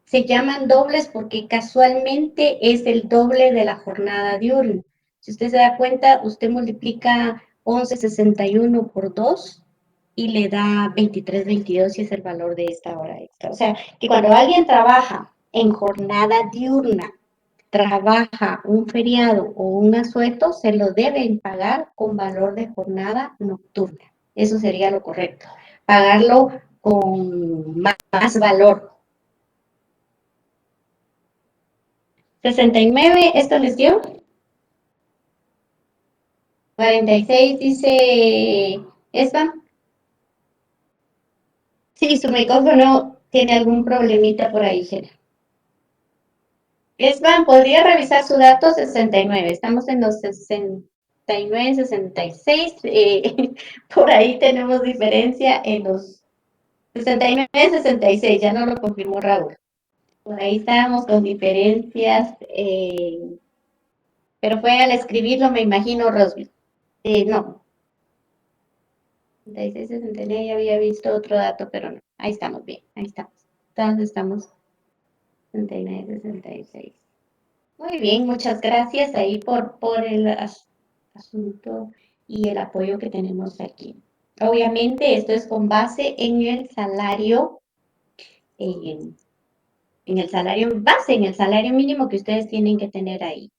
Se llaman dobles porque casualmente es el doble de la jornada diurna. Si usted se da cuenta, usted multiplica 11,61 por 2 y le da 23,22 y es el valor de esta hora extra. O sea, que cuando alguien trabaja en jornada diurna, trabaja un feriado o un asueto, se lo deben pagar con valor de jornada nocturna. Eso sería lo correcto. Pagarlo con más valor. 69, ¿esto les dio? 46, dice Esban. Sí, su micrófono tiene algún problemita por ahí, Gera. Esban, ¿podría revisar su dato? 69, estamos en los 69, 66, por ahí tenemos diferencia en los 69, 66, ya no lo confirmó Raúl. Por ahí estábamos con diferencias, pero fue al escribirlo, me imagino, Rosby. No, 66, 69, ya había visto otro dato, pero no. Ahí estamos bien, ahí estamos. Todos estamos 69, 66. Muy bien, muchas gracias ahí por el asunto y el apoyo que tenemos aquí. Obviamente esto es con base en el salario, en el salario base, en el salario mínimo que ustedes tienen que tener ahí.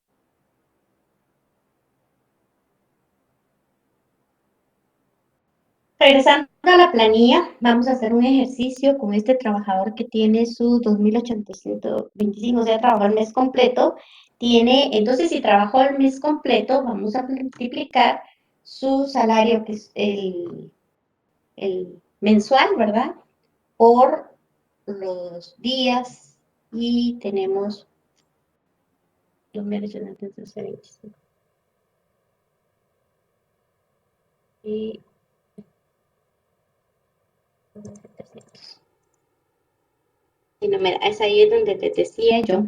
Regresando a la planilla, vamos a hacer un ejercicio con este trabajador que tiene su 2.825, o sea, trabajó el mes completo. Entonces, si trabajó el mes completo, vamos a multiplicar su salario, que es el mensual, ¿verdad? Por los días y tenemos 2.825. Y 700. Y no, mira, es ahí donde te decía yo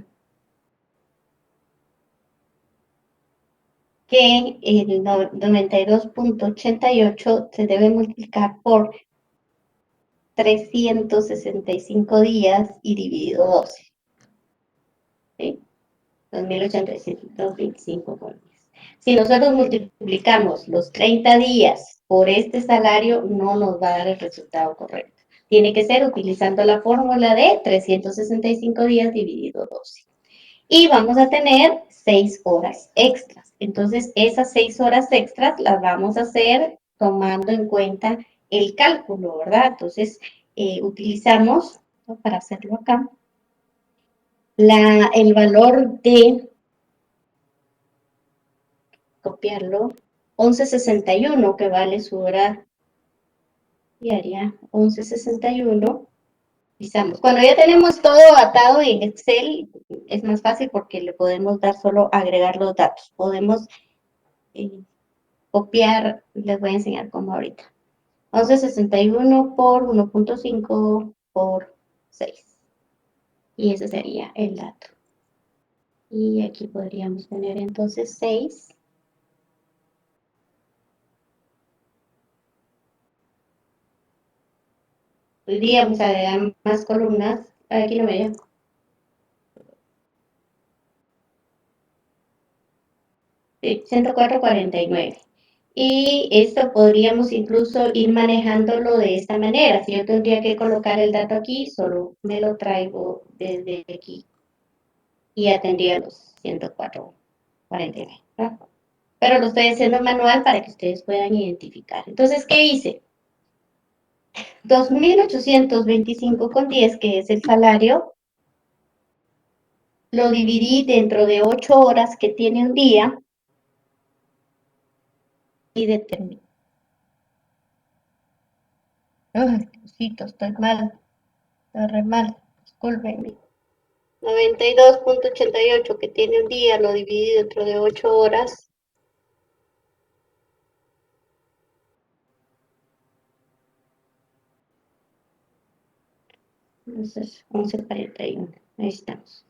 que el 92.88 se debe multiplicar por 365 días y dividido 12. ¿Sí? 2.825 por 10. Si nosotros multiplicamos los 30 días por este salario, no nos va a dar el resultado correcto. Tiene que ser utilizando la fórmula de 365 días dividido 12. Y vamos a tener 6 horas extras. Entonces, esas 6 horas extras las vamos a hacer tomando en cuenta el cálculo, ¿verdad? Entonces, utilizamos, ¿no?, para hacerlo acá, el valor de, copiarlo, 11.61, que vale su hora diaria, 11.61. Cuando ya tenemos todo atado en Excel, es más fácil porque le podemos dar solo agregar los datos. Podemos copiar, les voy a enseñar cómo ahorita. 11.61 por 1.5 por 6. Y ese sería el dato. Y aquí podríamos tener entonces 6. Podríamos agregar más columnas. Aquí no veo. Sí, 104.49. Y esto podríamos incluso ir manejándolo de esta manera. Si yo tendría que colocar el dato aquí, solo me lo traigo desde aquí. Y ya tendría los 104.49. ¿no? Pero lo estoy haciendo manual para que ustedes puedan identificar. Entonces, ¿qué hice? 2.825,10, que es el salario, lo dividí dentro de 8 horas que tiene un día y determiné. Ay, Diosito, estoy mal, estoy re mal, discúlpenme. 92.88 que tiene un día, lo dividí dentro de 8 horas. Entonces, 11.41, ahí estamos.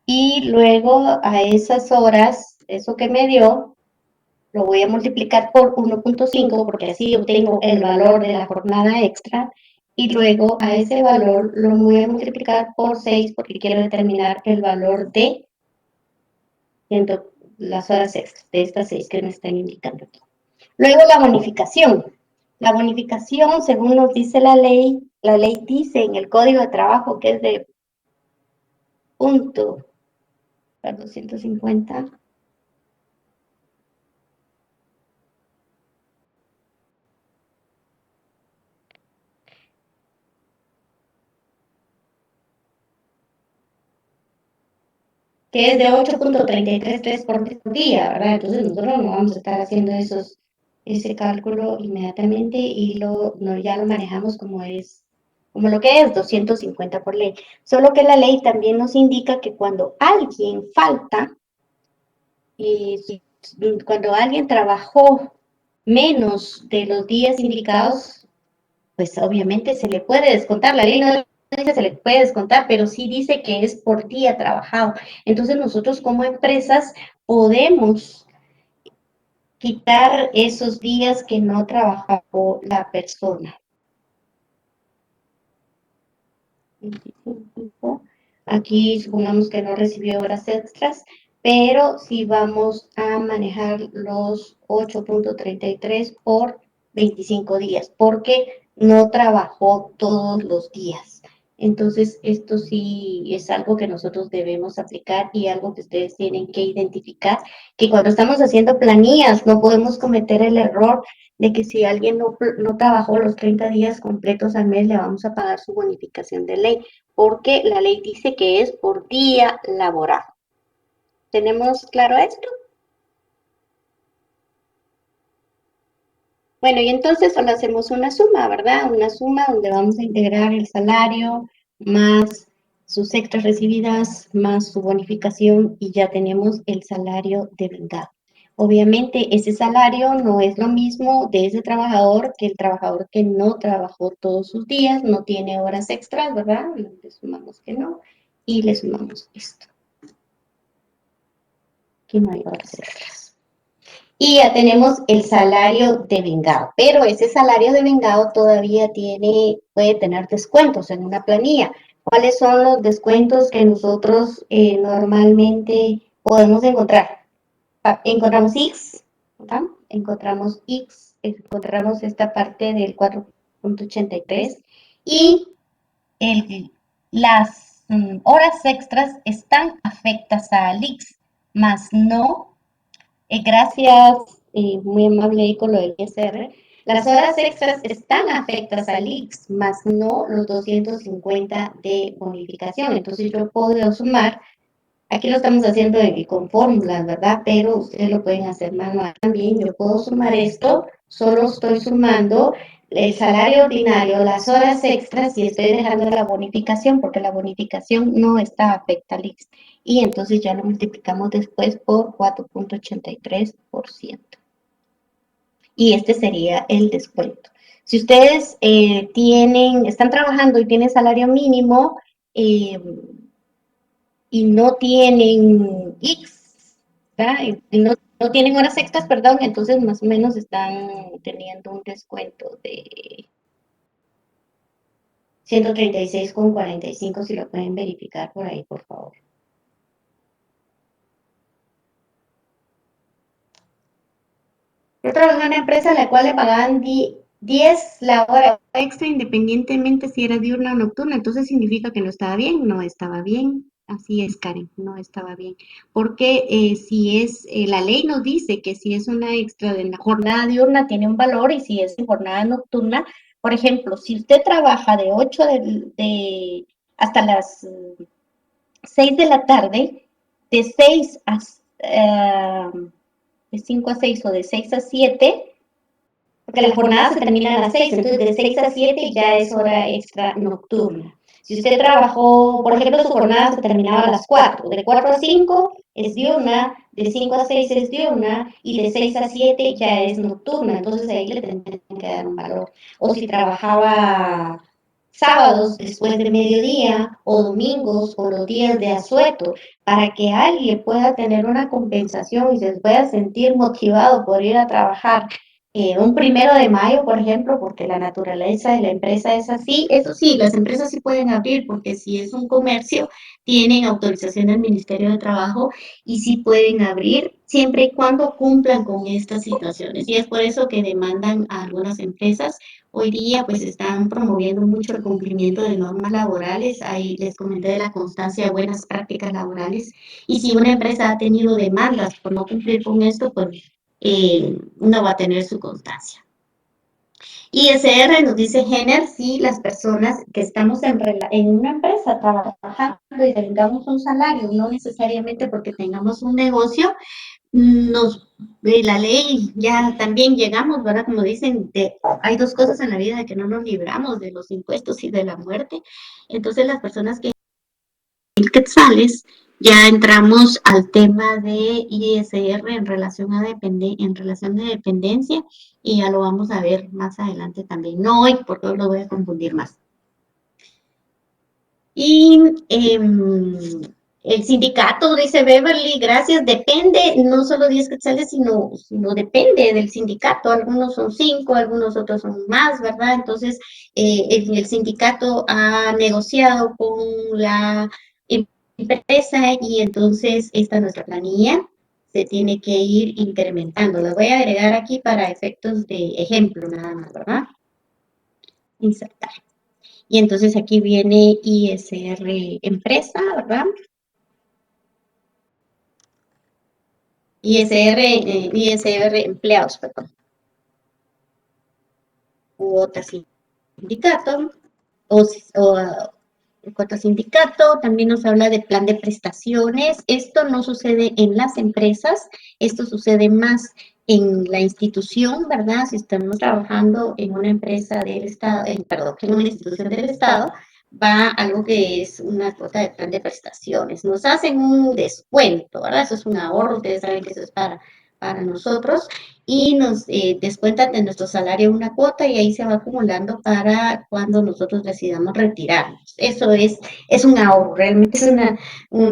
Y luego a esas horas, eso que me dio, lo voy a multiplicar por 1.5 porque así obtengo el valor de la jornada extra. Y luego a ese valor lo voy a multiplicar por 6 porque quiero determinar el valor de las horas extras, de estas 6 que me están indicando aquí. Luego la bonificación. La bonificación, según nos dice la ley dice en el Código de Trabajo que es de punto 250. Que es de 8.333 por día, ¿verdad? Entonces nosotros no vamos a estar haciendo ese cálculo inmediatamente y ya lo manejamos como lo que es 250 por ley. Solo que la ley también nos indica que cuando alguien falta, cuando alguien trabajó menos de los días indicados, pues obviamente se le puede descontar. La ley no dice se le puede descontar, pero sí dice que es por día trabajado. Entonces nosotros como empresas podemos quitar esos días que no trabajó la persona. 25. Aquí supongamos que no recibió horas extras, pero sí vamos a manejar los 8.33 por 25 días, porque no trabajó todos los días. Entonces, esto sí es algo que nosotros debemos aplicar y algo que ustedes tienen que identificar, que cuando estamos haciendo planillas no podemos cometer el error de que si alguien no trabajó los 30 días completos al mes, le vamos a pagar su bonificación de ley, porque la ley dice que es por día laboral. ¿Tenemos claro esto? Bueno, y entonces solo hacemos una suma, ¿verdad? Una suma donde vamos a integrar el salario más sus extras recibidas más su bonificación y ya tenemos el salario de vengado. Obviamente ese salario no es lo mismo de ese trabajador que el trabajador que no trabajó todos sus días, no tiene horas extras, ¿verdad? Le sumamos que no y le sumamos esto. Aquí no hay horas extras. Y ya tenemos el salario de vengado, pero ese salario de vengado todavía puede tener descuentos en una planilla. ¿Cuáles son los descuentos que nosotros normalmente podemos encontrar? Encontramos X, ¿verdad? Encontramos X, encontramos esta parte del 4.83 y las horas extras están afectas al X, más no. Gracias, muy amable ahí con lo del ISR. Las horas extras están afectas al IX, más no los 250 de bonificación. Entonces yo puedo sumar, aquí lo estamos haciendo con fórmulas, ¿verdad? Pero ustedes lo pueden hacer manual también. Yo puedo sumar esto, solo estoy sumando el salario ordinario, las horas extras y estoy dejando la bonificación porque la bonificación no está afecta al IX. Y entonces ya lo multiplicamos después por 4.83%. Y este sería el descuento. Si ustedes están trabajando y tienen salario mínimo y no tienen X, ¿verdad? Y no tienen horas extras, perdón, entonces más o menos están teniendo un descuento de 136,45, si lo pueden verificar por ahí, por favor. Yo trabajé en una empresa a la cual le pagaban 10 la hora extra independientemente si era diurna o nocturna, entonces significa que no estaba bien, no estaba bien. Así es, Karen, no estaba bien. Porque la ley nos dice que si es una extra de la jornada diurna tiene un valor y si es en jornada nocturna, por ejemplo, si usted trabaja de 8 hasta las 6 de la tarde, de 6 a de 5 a 6 o de 6 a 7, porque la jornada se termina a las 6, entonces de 6 a 7 ya es hora extra nocturna. Si usted trabajó, por ejemplo, su jornada se terminaba a las 4, de 4 a 5 es diurna, de 5 a 6 es diurna y de 6 a 7 ya es nocturna, entonces ahí le tendrían que dar un valor. O si trabajaba sábados después de mediodía o domingos o los días de asueto, para que alguien pueda tener una compensación y se pueda sentir motivado por ir a trabajar un 1 de mayo, por ejemplo, porque la naturaleza de la empresa es así. Eso sí, las empresas sí pueden abrir, porque si es un comercio, tienen autorización del Ministerio de Trabajo y sí pueden abrir siempre y cuando cumplan con estas situaciones. Y es por eso que demandan a algunas empresas. Hoy día pues están promoviendo mucho el cumplimiento de normas laborales. Ahí les comenté de la constancia de buenas prácticas laborales. Y si una empresa ha tenido demandas por no cumplir con esto, pues no va a tener su constancia. ISR nos dice Jenner, si las personas que estamos en una empresa trabajando y tengamos un salario, no necesariamente porque tengamos un negocio, la ley ya también llegamos, ¿verdad? Como dicen, hay dos cosas en la vida de que no nos libramos, de los impuestos y de la muerte. Entonces las personas que quetzales, ya entramos al tema de ISR en relación de dependencia y ya lo vamos a ver más adelante también. No hoy, porque hoy lo voy a confundir más. Y El sindicato, dice Beverly, gracias, depende, no solo 10 quetzales, sino depende del sindicato. Algunos son 5, algunos otros son más, ¿verdad? Entonces, el sindicato ha negociado con la empresa y entonces esta nuestra planilla se tiene que ir incrementando. La voy a agregar aquí para efectos de ejemplo, nada más, ¿verdad? Insertar. Y entonces aquí viene ISR empresa, ¿verdad? ISR empleados, perdón. Cuota sindicato, cuota sindicato, también nos habla de plan de prestaciones. Esto no sucede en las empresas, esto sucede más en la institución, ¿verdad? Si estamos trabajando en una empresa del Estado, perdón, en una institución del Estado, va algo que es una cuota de plan de prestaciones. Nos hacen un descuento, ¿verdad? Eso es un ahorro, ustedes saben que eso es para nosotros y nos descuentan de nuestro salario una cuota y ahí se va acumulando para cuando nosotros decidamos retirarnos. Eso es un ahorro, realmente es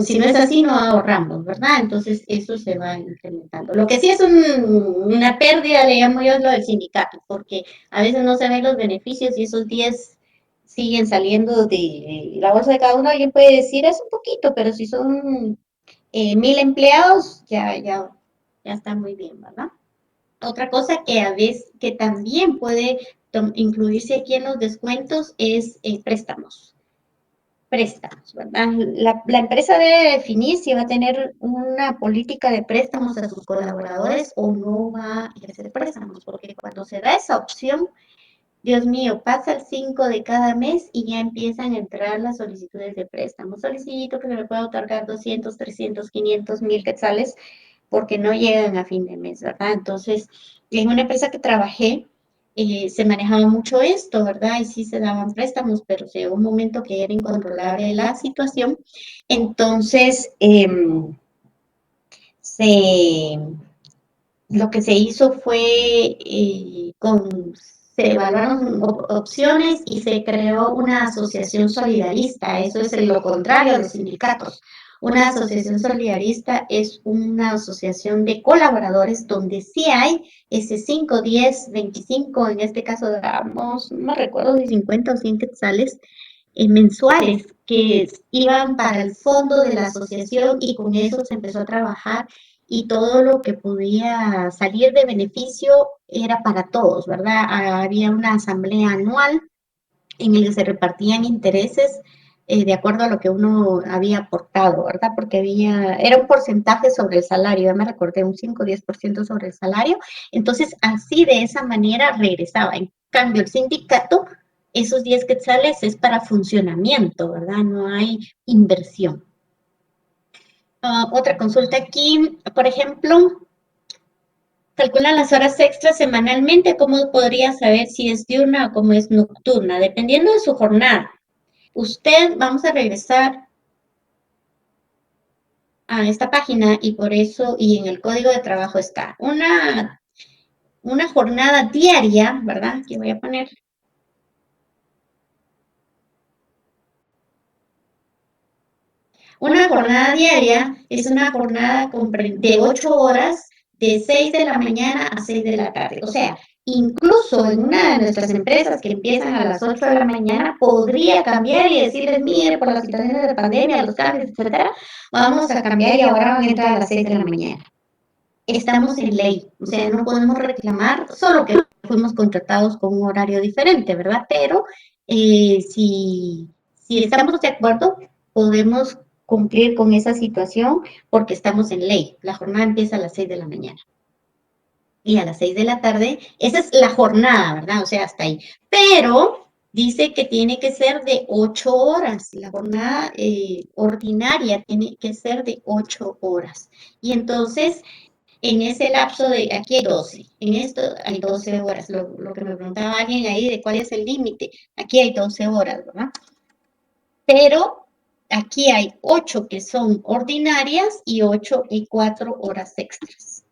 si no es así no ahorramos, ¿verdad? Entonces eso se va incrementando. Lo que sí es una pérdida, le llamo yo, es lo del sindicato, porque a veces no se ven los beneficios y esos 10 siguen saliendo de la bolsa de cada uno. Alguien puede decir, es un poquito, pero si son 1000 empleados, ya está muy bien, ¿verdad? Otra cosa que a veces que también puede incluirse aquí en los descuentos es préstamos. Préstamos, ¿verdad? La empresa debe definir si va a tener una política de préstamos a sus colaboradores o no va a hacer préstamos, porque cuando se da esa opción, Dios mío, pasa el 5 de cada mes y ya empiezan a entrar las solicitudes de préstamo. Solicito que se me pueda otorgar 200, 300, 500, 1000 quetzales porque no llegan a fin de mes, ¿verdad? Entonces, en una empresa que trabajé, se manejaba mucho esto, ¿verdad? Y sí se daban préstamos, pero llegó un momento que era incontrolable la situación. Entonces, lo que se hizo fue se evaluaron opciones y se creó una asociación solidarista. Eso es lo contrario a los sindicatos. Una asociación solidarista es una asociación de colaboradores donde sí hay ese 5, 10, 25, en este caso damos, no me recuerdo si 50 o 100 quetzales mensuales que iban para el fondo de la asociación y con eso se empezó a trabajar y todo lo que podía salir de beneficio era para todos, ¿verdad? Había una asamblea anual en la que se repartían intereses de acuerdo a lo que uno había aportado, ¿verdad? Porque era un porcentaje sobre el salario, ya me recordé, un 5 o 10% sobre el salario, entonces así de esa manera regresaba. En cambio, el sindicato, esos 10 quetzales es para funcionamiento, ¿verdad? No hay inversión. Otra consulta aquí, por ejemplo, calcula las horas extras semanalmente. ¿Cómo podría saber si es diurna o cómo es nocturna? Dependiendo de su jornada. Usted, vamos a regresar a esta página y por eso, y en el código de trabajo está una jornada diaria, ¿verdad? Aquí voy a poner. Una jornada diaria es una jornada de 8 horas de 6 de la mañana a 6 de la tarde. O sea, incluso en una de nuestras empresas que empiezan a las 8 de la mañana, podría cambiar y decirles, mire, por las situaciones de pandemia, los cambios, etcétera, vamos a cambiar y ahora van a entrar a las 6 de la mañana. Estamos en ley, o sea, no podemos reclamar, solo que fuimos contratados con un horario diferente, ¿verdad? Pero si estamos de acuerdo, podemos cumplir con esa situación porque estamos en ley. La jornada empieza a las 6 de la mañana. Y a las 6 de la tarde, esa es la jornada, ¿verdad? O sea, hasta ahí. Pero dice que tiene que ser de 8 horas. La jornada ordinaria tiene que ser de 8 horas. Y entonces, en ese lapso aquí hay 12. En esto hay 12 horas. Lo que me preguntaba alguien ahí de cuál es el límite. Aquí hay 12 horas, ¿verdad? Pero aquí hay 8 que son ordinarias y 8 y 4 horas extras.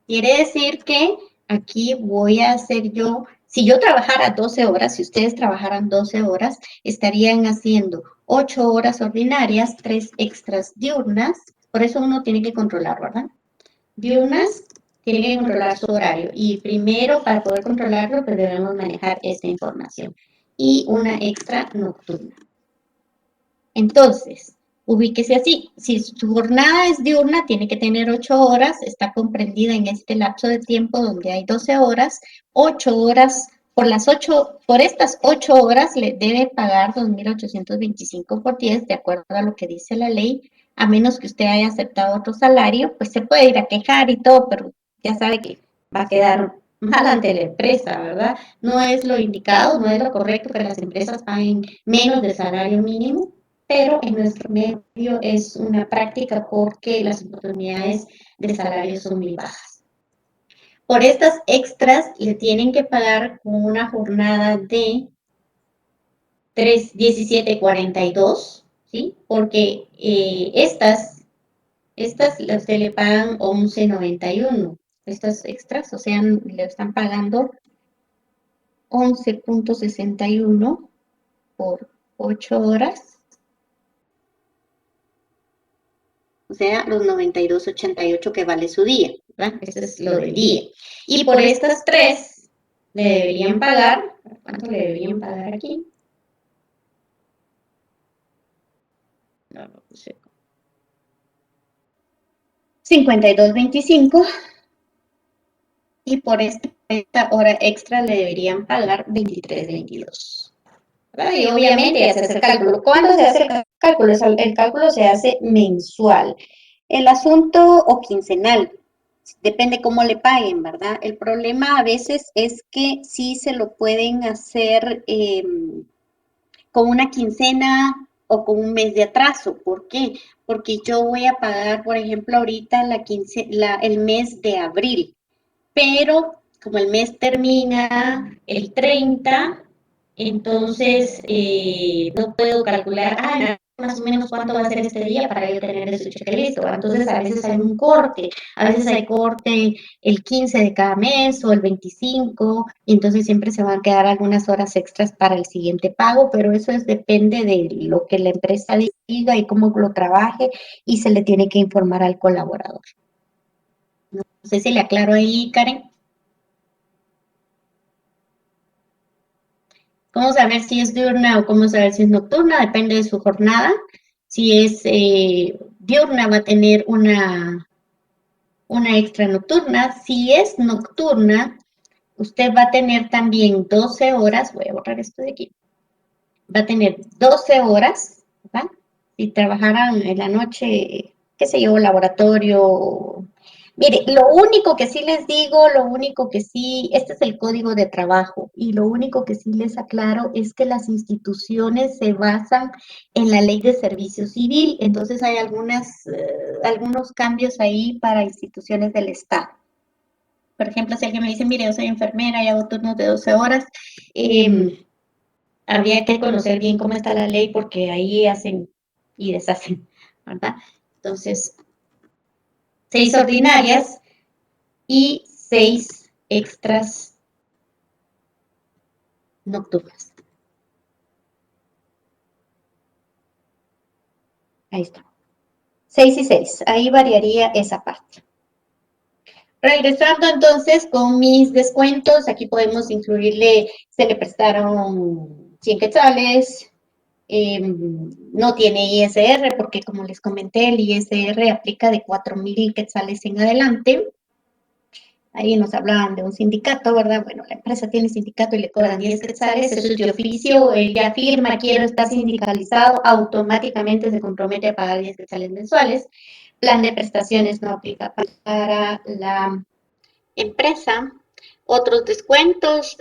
Quiere decir que aquí voy a hacer yo Si yo trabajara 12 horas, si ustedes trabajaran 12 horas, estarían haciendo 8 horas ordinarias, 3 extras diurnas. Por eso uno tiene que controlar, ¿verdad? Diurnas, tiene que controlar su horario. Y primero, para poder controlarlo, pues debemos manejar esta información. Y una extra nocturna. Entonces, ubíquese así. Si su jornada es diurna, tiene que tener 8 horas, está comprendida en este lapso de tiempo donde hay 12 horas, 8 horas, por estas 8 horas le debe pagar 2.825 por 10, de acuerdo a lo que dice la ley, a menos que usted haya aceptado otro salario, pues se puede ir a quejar y todo, pero ya sabe que va a quedar mal ante la empresa, ¿verdad? No es lo indicado, no es lo correcto que las empresas paguen menos del salario mínimo, pero en nuestro medio es una práctica porque las oportunidades de salario son muy bajas. Por estas extras le tienen que pagar con una jornada de 3:17:42, ¿sí? Porque estas usted le pagan 11.91. Estas extras, o sea, le están pagando 11.61 por 8 horas. O sea, los 92.88 que vale su día, ¿verdad? Eso es lo del día. Y por estas 3 le deberían pagar, ¿cuánto le deberían pagar aquí? No lo puse. 52.25 y por esta hora extra le deberían pagar 23.22. Y obviamente ya se hace el cálculo. ¿Cuándo se hace el cálculo? El cálculo se hace mensual. El asunto o quincenal. Depende cómo le paguen, ¿verdad? El problema a veces es que sí se lo pueden hacer con una quincena o con un mes de atraso. ¿Por qué? Porque yo voy a pagar, por ejemplo, ahorita el mes de abril, pero como el mes termina el 30, entonces no puedo calcular, más o menos cuánto va a ser este día para yo tener su cheque listo. Entonces a veces hay un corte, a veces hay corte el 15 de cada mes o el 25, y entonces siempre se van a quedar algunas horas extras para el siguiente pago, pero eso depende de lo que la empresa diga y cómo lo trabaje, y se le tiene que informar al colaborador. No sé si le aclaro ahí, Karen. ¿Cómo saber si es diurna o cómo saber si es nocturna? Depende de su jornada. Si es diurna, va a tener una extra nocturna. Si es nocturna, usted va a tener también 12 horas. Voy a borrar esto de aquí. Va a tener 12 horas, ¿verdad? Si trabajaran en la noche, qué sé yo, laboratorio. Mire, lo único que sí les digo, este es el código de trabajo, y lo único que sí les aclaro es que las instituciones se basan en la ley de servicio civil, entonces hay algunos cambios ahí para instituciones del Estado. Por ejemplo, si alguien me dice, mire, yo soy enfermera y hago turnos de 12 horas, habría que conocer bien cómo está la ley porque ahí hacen y deshacen, ¿verdad? Entonces, 6 ordinarias y 6 extras nocturnas. Ahí está. 6 y 6. Ahí variaría esa parte. Regresando entonces con mis descuentos, aquí podemos incluirle, se le prestaron 100 quetzales, no tiene ISR porque como les comenté, el ISR aplica de 4.000 quetzales en adelante. Ahí nos hablaban de un sindicato, ¿verdad? Bueno, la empresa tiene sindicato y le cobran 10 quetzales, eso es de oficio, él ya firma, quiero estar sindicalizado, automáticamente se compromete a pagar 10 quetzales mensuales. Plan de prestaciones no aplica para la empresa. Otros descuentos,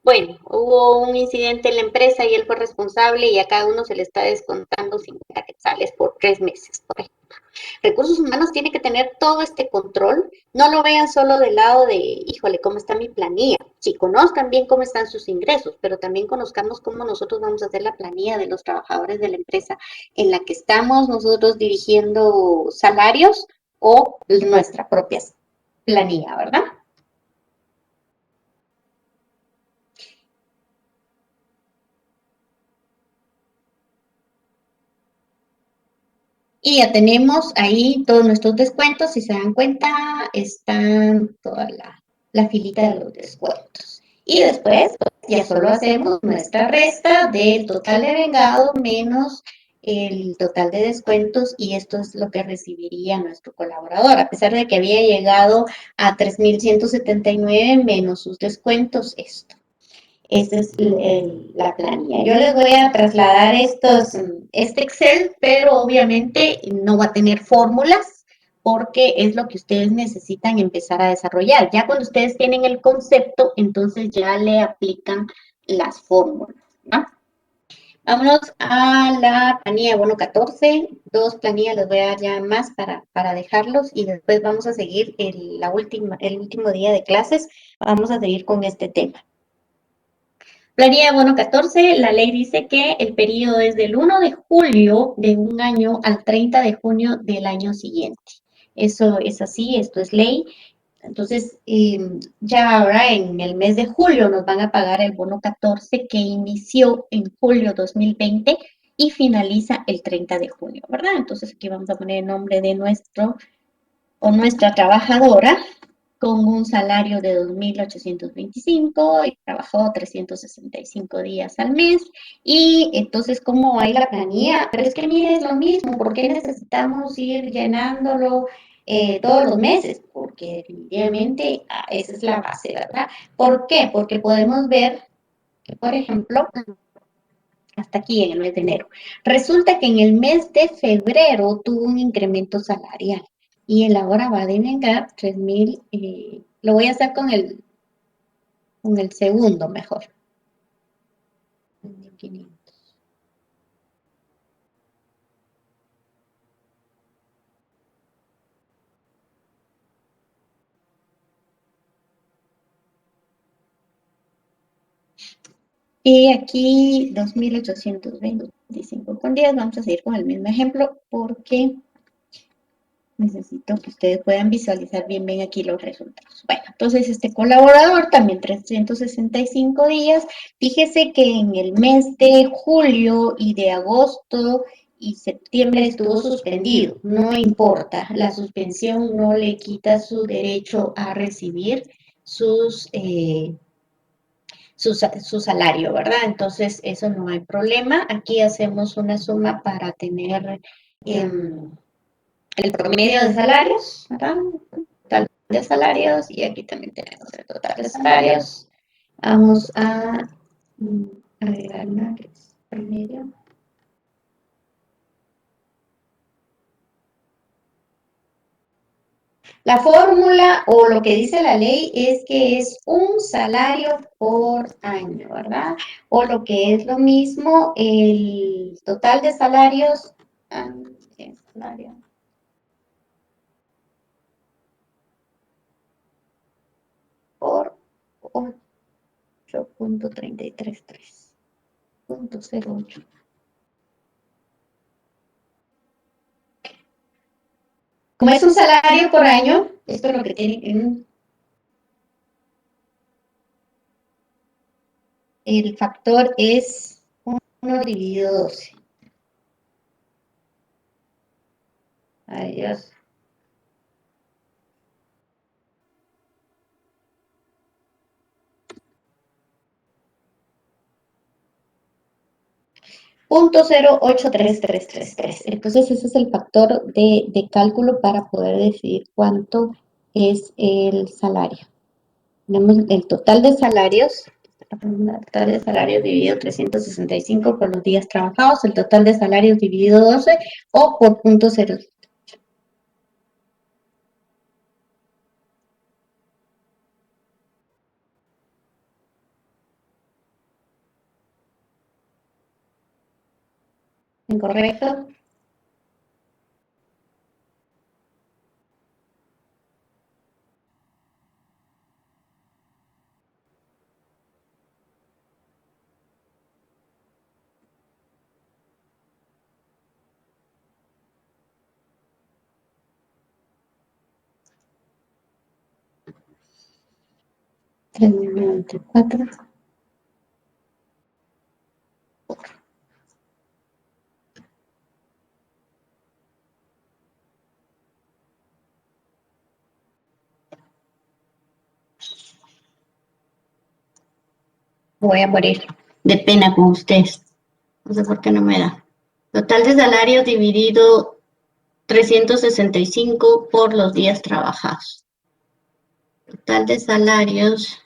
bueno, hubo un incidente en la empresa y él fue responsable y a cada uno se le está descontando 50 quetzales por 3 meses, por ejemplo. Recursos humanos tiene que tener todo este control. No lo vean solo del lado de, híjole, ¿cómo está mi planilla? Sí, conozcan bien cómo están sus ingresos, pero también conozcamos cómo nosotros vamos a hacer la planilla de los trabajadores de la empresa en la que estamos nosotros dirigiendo salarios o nuestra propia planilla, ¿verdad? Y ya tenemos ahí todos nuestros descuentos. Si se dan cuenta, están toda la filita de los descuentos. Y después pues, ya solo hacemos nuestra resta del total de vengado menos el total de descuentos y esto es lo que recibiría nuestro colaborador, a pesar de que había llegado a 3.179 menos sus descuentos, esto. Esa es la planilla. Yo les voy a trasladar este Excel, pero obviamente no va a tener fórmulas porque es lo que ustedes necesitan empezar a desarrollar. Ya cuando ustedes tienen el concepto, entonces ya le aplican las fórmulas, ¿no? Vámonos a la planilla de bono 14. Dos planillas les voy a dar ya más para dejarlos y después vamos a seguir el último día de clases. Vamos a seguir con este tema. Planilla de bono 14, la ley dice que el periodo es del 1 de julio de un año al 30 de junio del año siguiente. Eso es así, esto es ley. Entonces, ya ahora en el mes de julio nos van a pagar el bono 14 que inició en julio 2020 y finaliza el 30 de junio, ¿verdad? Entonces aquí vamos a poner el nombre de nuestro o nuestra trabajadora con un salario de 2.825 y trabajó 365 días al mes. Y entonces, ¿cómo va a ir la planilla? Pero es que mire, es lo mismo, ¿por qué necesitamos ir llenándolo todos los meses? Porque definitivamente esa es la base, ¿verdad? ¿Por qué? Porque podemos ver que, por ejemplo, hasta aquí en el mes de enero. Resulta que en el mes de febrero tuvo un incremento salarial y él ahora va a devengar 3.000, lo voy a hacer con el segundo mejor. 3.500. Y aquí 2.825 con 10. Vamos a seguir con el mismo ejemplo porque necesito que ustedes puedan visualizar bien aquí los resultados. Bueno, entonces este colaborador también 365 días. Fíjese que en el mes de julio y de agosto y septiembre estuvo suspendido. No importa, la suspensión no le quita su derecho a recibir su salario, ¿verdad? Entonces, eso no hay problema. Aquí hacemos una suma para tener el promedio de salarios, ¿verdad? Total de salarios y aquí también tenemos el total de salarios. Vamos a agregar una que es promedio. La fórmula o lo que dice la ley es que es un salario por año, ¿verdad? O lo que es lo mismo, el total de salarios, salario por 8.333, 0.08. Como es un salario por año, esto es lo que tiene el factor es 1 dividido 12. Adiós. .083333. Entonces ese es el factor de cálculo para poder decidir cuánto es el salario. Tenemos el total de salarios, dividido 365 por los días trabajados, el total de salarios dividido 12 o por .0. ¿Incorrecto? $3.094. Voy a morir de pena con ustedes. No sé por qué no me da. Total de salarios dividido 365 por los días trabajados. Total de salarios.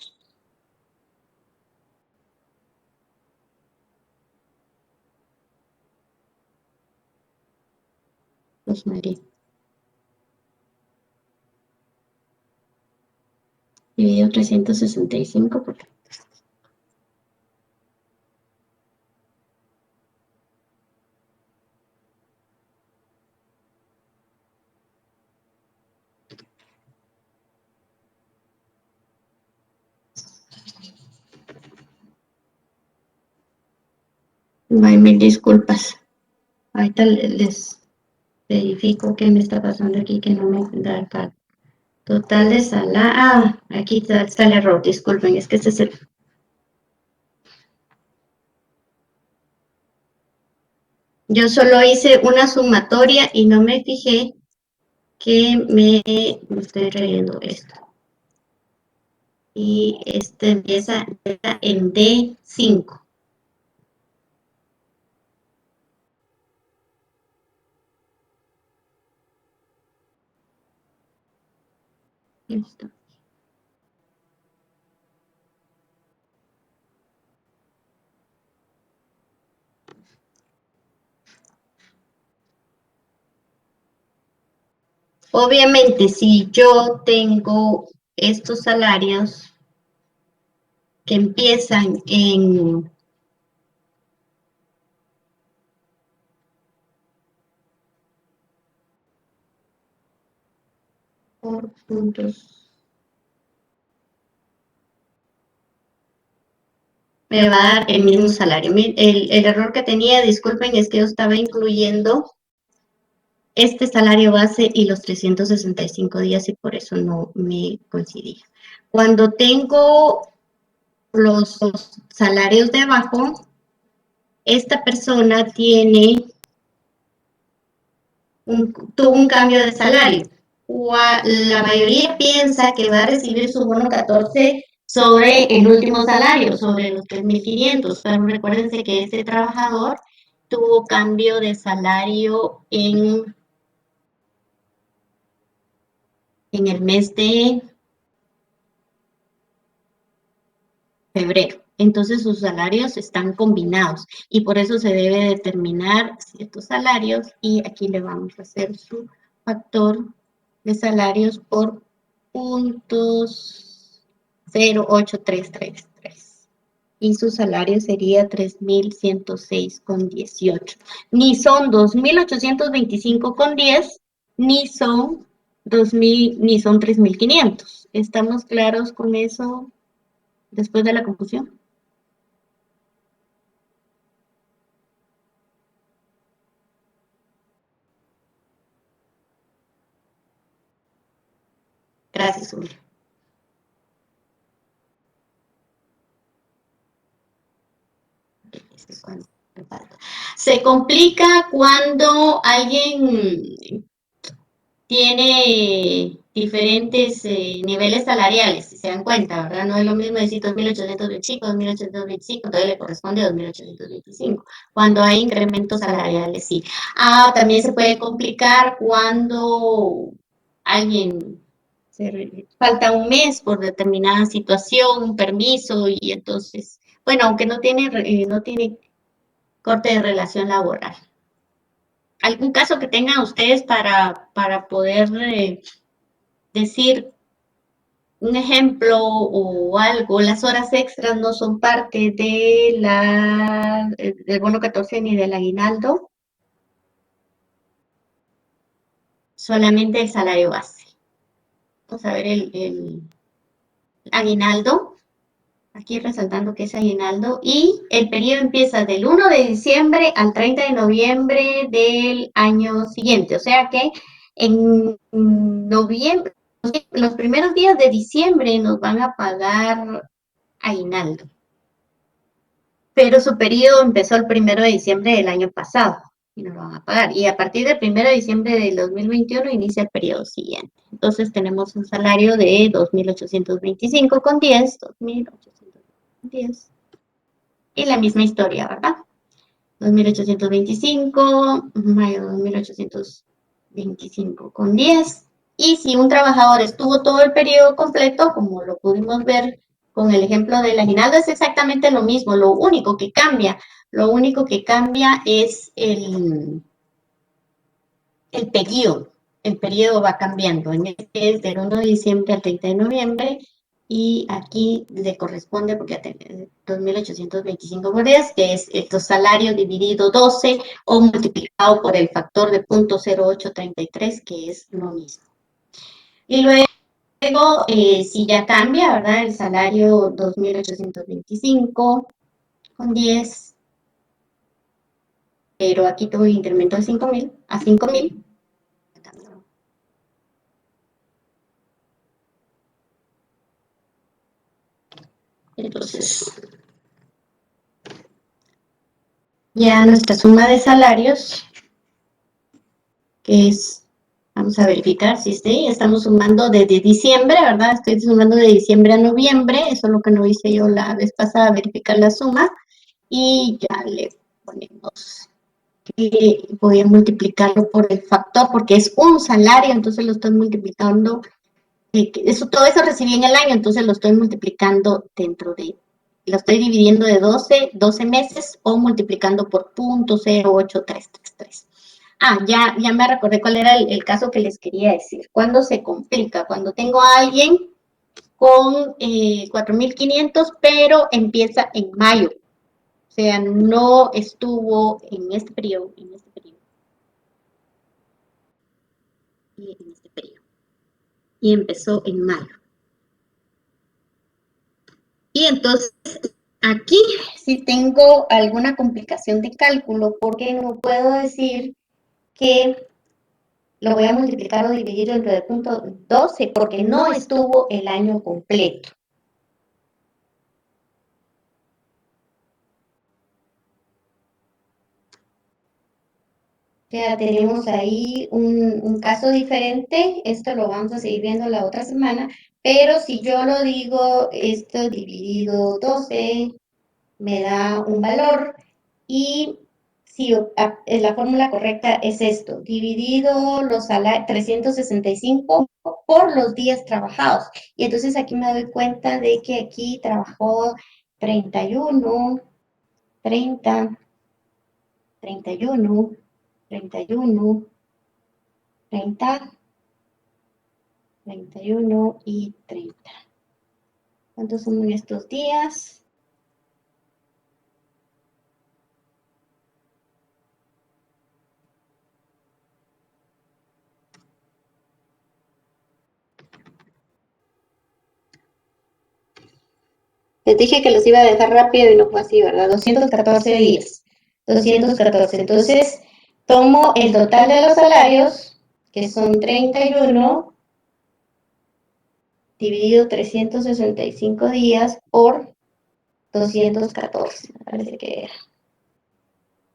Pues María. Dividido 365 por... Ay, mil disculpas. Ahorita les verifico qué me está pasando aquí, que no me da acá. Total de salario. Ah, aquí está el error, disculpen, es que este es el... Yo solo hice una sumatoria y no me fijé que me estoy leyendo esto. Y este empieza en D5. Listo. Obviamente, si yo tengo estos salarios que empiezan en por puntos, me va a dar el mismo salario. El error que tenía, disculpen, es que yo estaba incluyendo este salario base y los 365 días y por eso no me coincidía. Cuando tengo los salarios de abajo, esta persona tuvo un cambio de salario. La mayoría piensa que va a recibir su bono 14 sobre el último salario, sobre los 3.500, pero recuérdense que este trabajador tuvo cambio de salario en el mes de febrero. Entonces sus salarios están combinados y por eso se debe determinar ciertos salarios y aquí le vamos a hacer su factor de salarios por puntos 08333 y su salario sería 3.106,18. Ni son 2.825,10 ni son 2.000 ni son 3.500. ¿Estamos claros con eso después de la confusión? Gracias, Julia. Se complica cuando alguien tiene diferentes niveles salariales, si se dan cuenta, ¿verdad? No es lo mismo decir 2.825, 2.825, entonces le corresponde 2.825. Cuando hay incrementos salariales, sí. También se puede complicar cuando alguien falta un mes por determinada situación, un permiso, y entonces, bueno, aunque no tiene corte de relación laboral. ¿Algún caso que tengan ustedes para poder decir un ejemplo o algo? Las horas extras no son parte de del bono 14 ni del aguinaldo, solamente el salario base. Vamos a ver el aguinaldo. Aquí resaltando que es aguinaldo, y el periodo empieza del 1 de diciembre al 30 de noviembre del año siguiente, o sea que en noviembre, los primeros días de diciembre nos van a pagar aguinaldo, pero su periodo empezó el 1 de diciembre del año pasado y nos van a pagar, y a partir del 1 de diciembre del 2021 inicia el periodo siguiente. Entonces tenemos un salario de 2.825,10, 2.810. Y la misma historia, ¿verdad? 2.825, mayo 2.825 con 10. Y si un trabajador estuvo todo el periodo completo, como lo pudimos ver con el ejemplo del aguinaldo, es exactamente lo mismo. Lo único que cambia es el periodo. El periodo va cambiando. En este es del 1 de diciembre al 30 de noviembre. Y aquí le corresponde, porque 2.825 por 10, que es estos salarios dividido 12 o multiplicado por el factor de 0.0833, que es lo mismo. Y luego, si ya cambia, ¿verdad? El salario 2.825 con 10, pero aquí tuvo un incremento de 5.000 a 5.000. Entonces, ya nuestra suma de salarios, que es, vamos a verificar si estamos sumando desde diciembre, ¿verdad? Estoy sumando de diciembre a noviembre, eso es lo que no hice yo la vez pasada, verificar la suma, y ya le ponemos que voy a multiplicarlo por el factor, porque es un salario, entonces lo estoy multiplicando, todo eso recibí en el año, entonces lo estoy multiplicando lo estoy dividiendo de 12 meses o multiplicando por 0.08333. Ya me recordé cuál era el caso que les quería decir. ¿Cuándo se complica? Cuando tengo a alguien con 4.500, pero empieza en mayo. O sea, no estuvo en este periodo, y en este periodo. Y empezó en mayo. Y entonces, aquí sí tengo alguna complicación de cálculo, porque no puedo decir que lo voy a multiplicar o dividir entre el punto 12, porque no estuvo el año completo. Ya tenemos ahí un caso diferente, esto lo vamos a seguir viendo la otra semana, pero si yo lo digo, esto dividido 12 me da un valor, y si la fórmula correcta es esto, dividido los 365 por los días trabajados. Y entonces aquí me doy cuenta de que aquí trabajó 31, 30, 31, 31, 30, 31 y 30. ¿Cuántos son estos días? Les dije que los iba a dejar rápido y no fue así, ¿verdad? 214 días. 214. Entonces, tomo el total de los salarios, que son 31, dividido 365 días por 214. Me parece que era.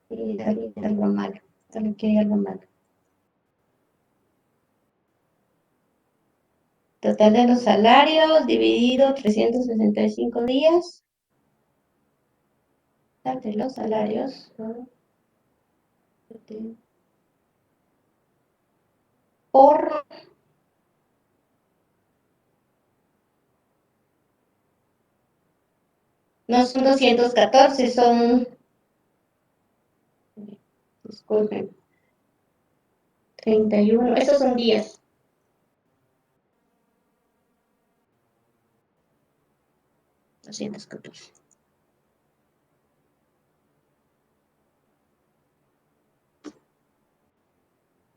Sí, algo malo. Aquí hay algo malo. Total de los salarios dividido 365 días. Total de los salarios. Por no son 214, son, disculpen, 31, esos son días.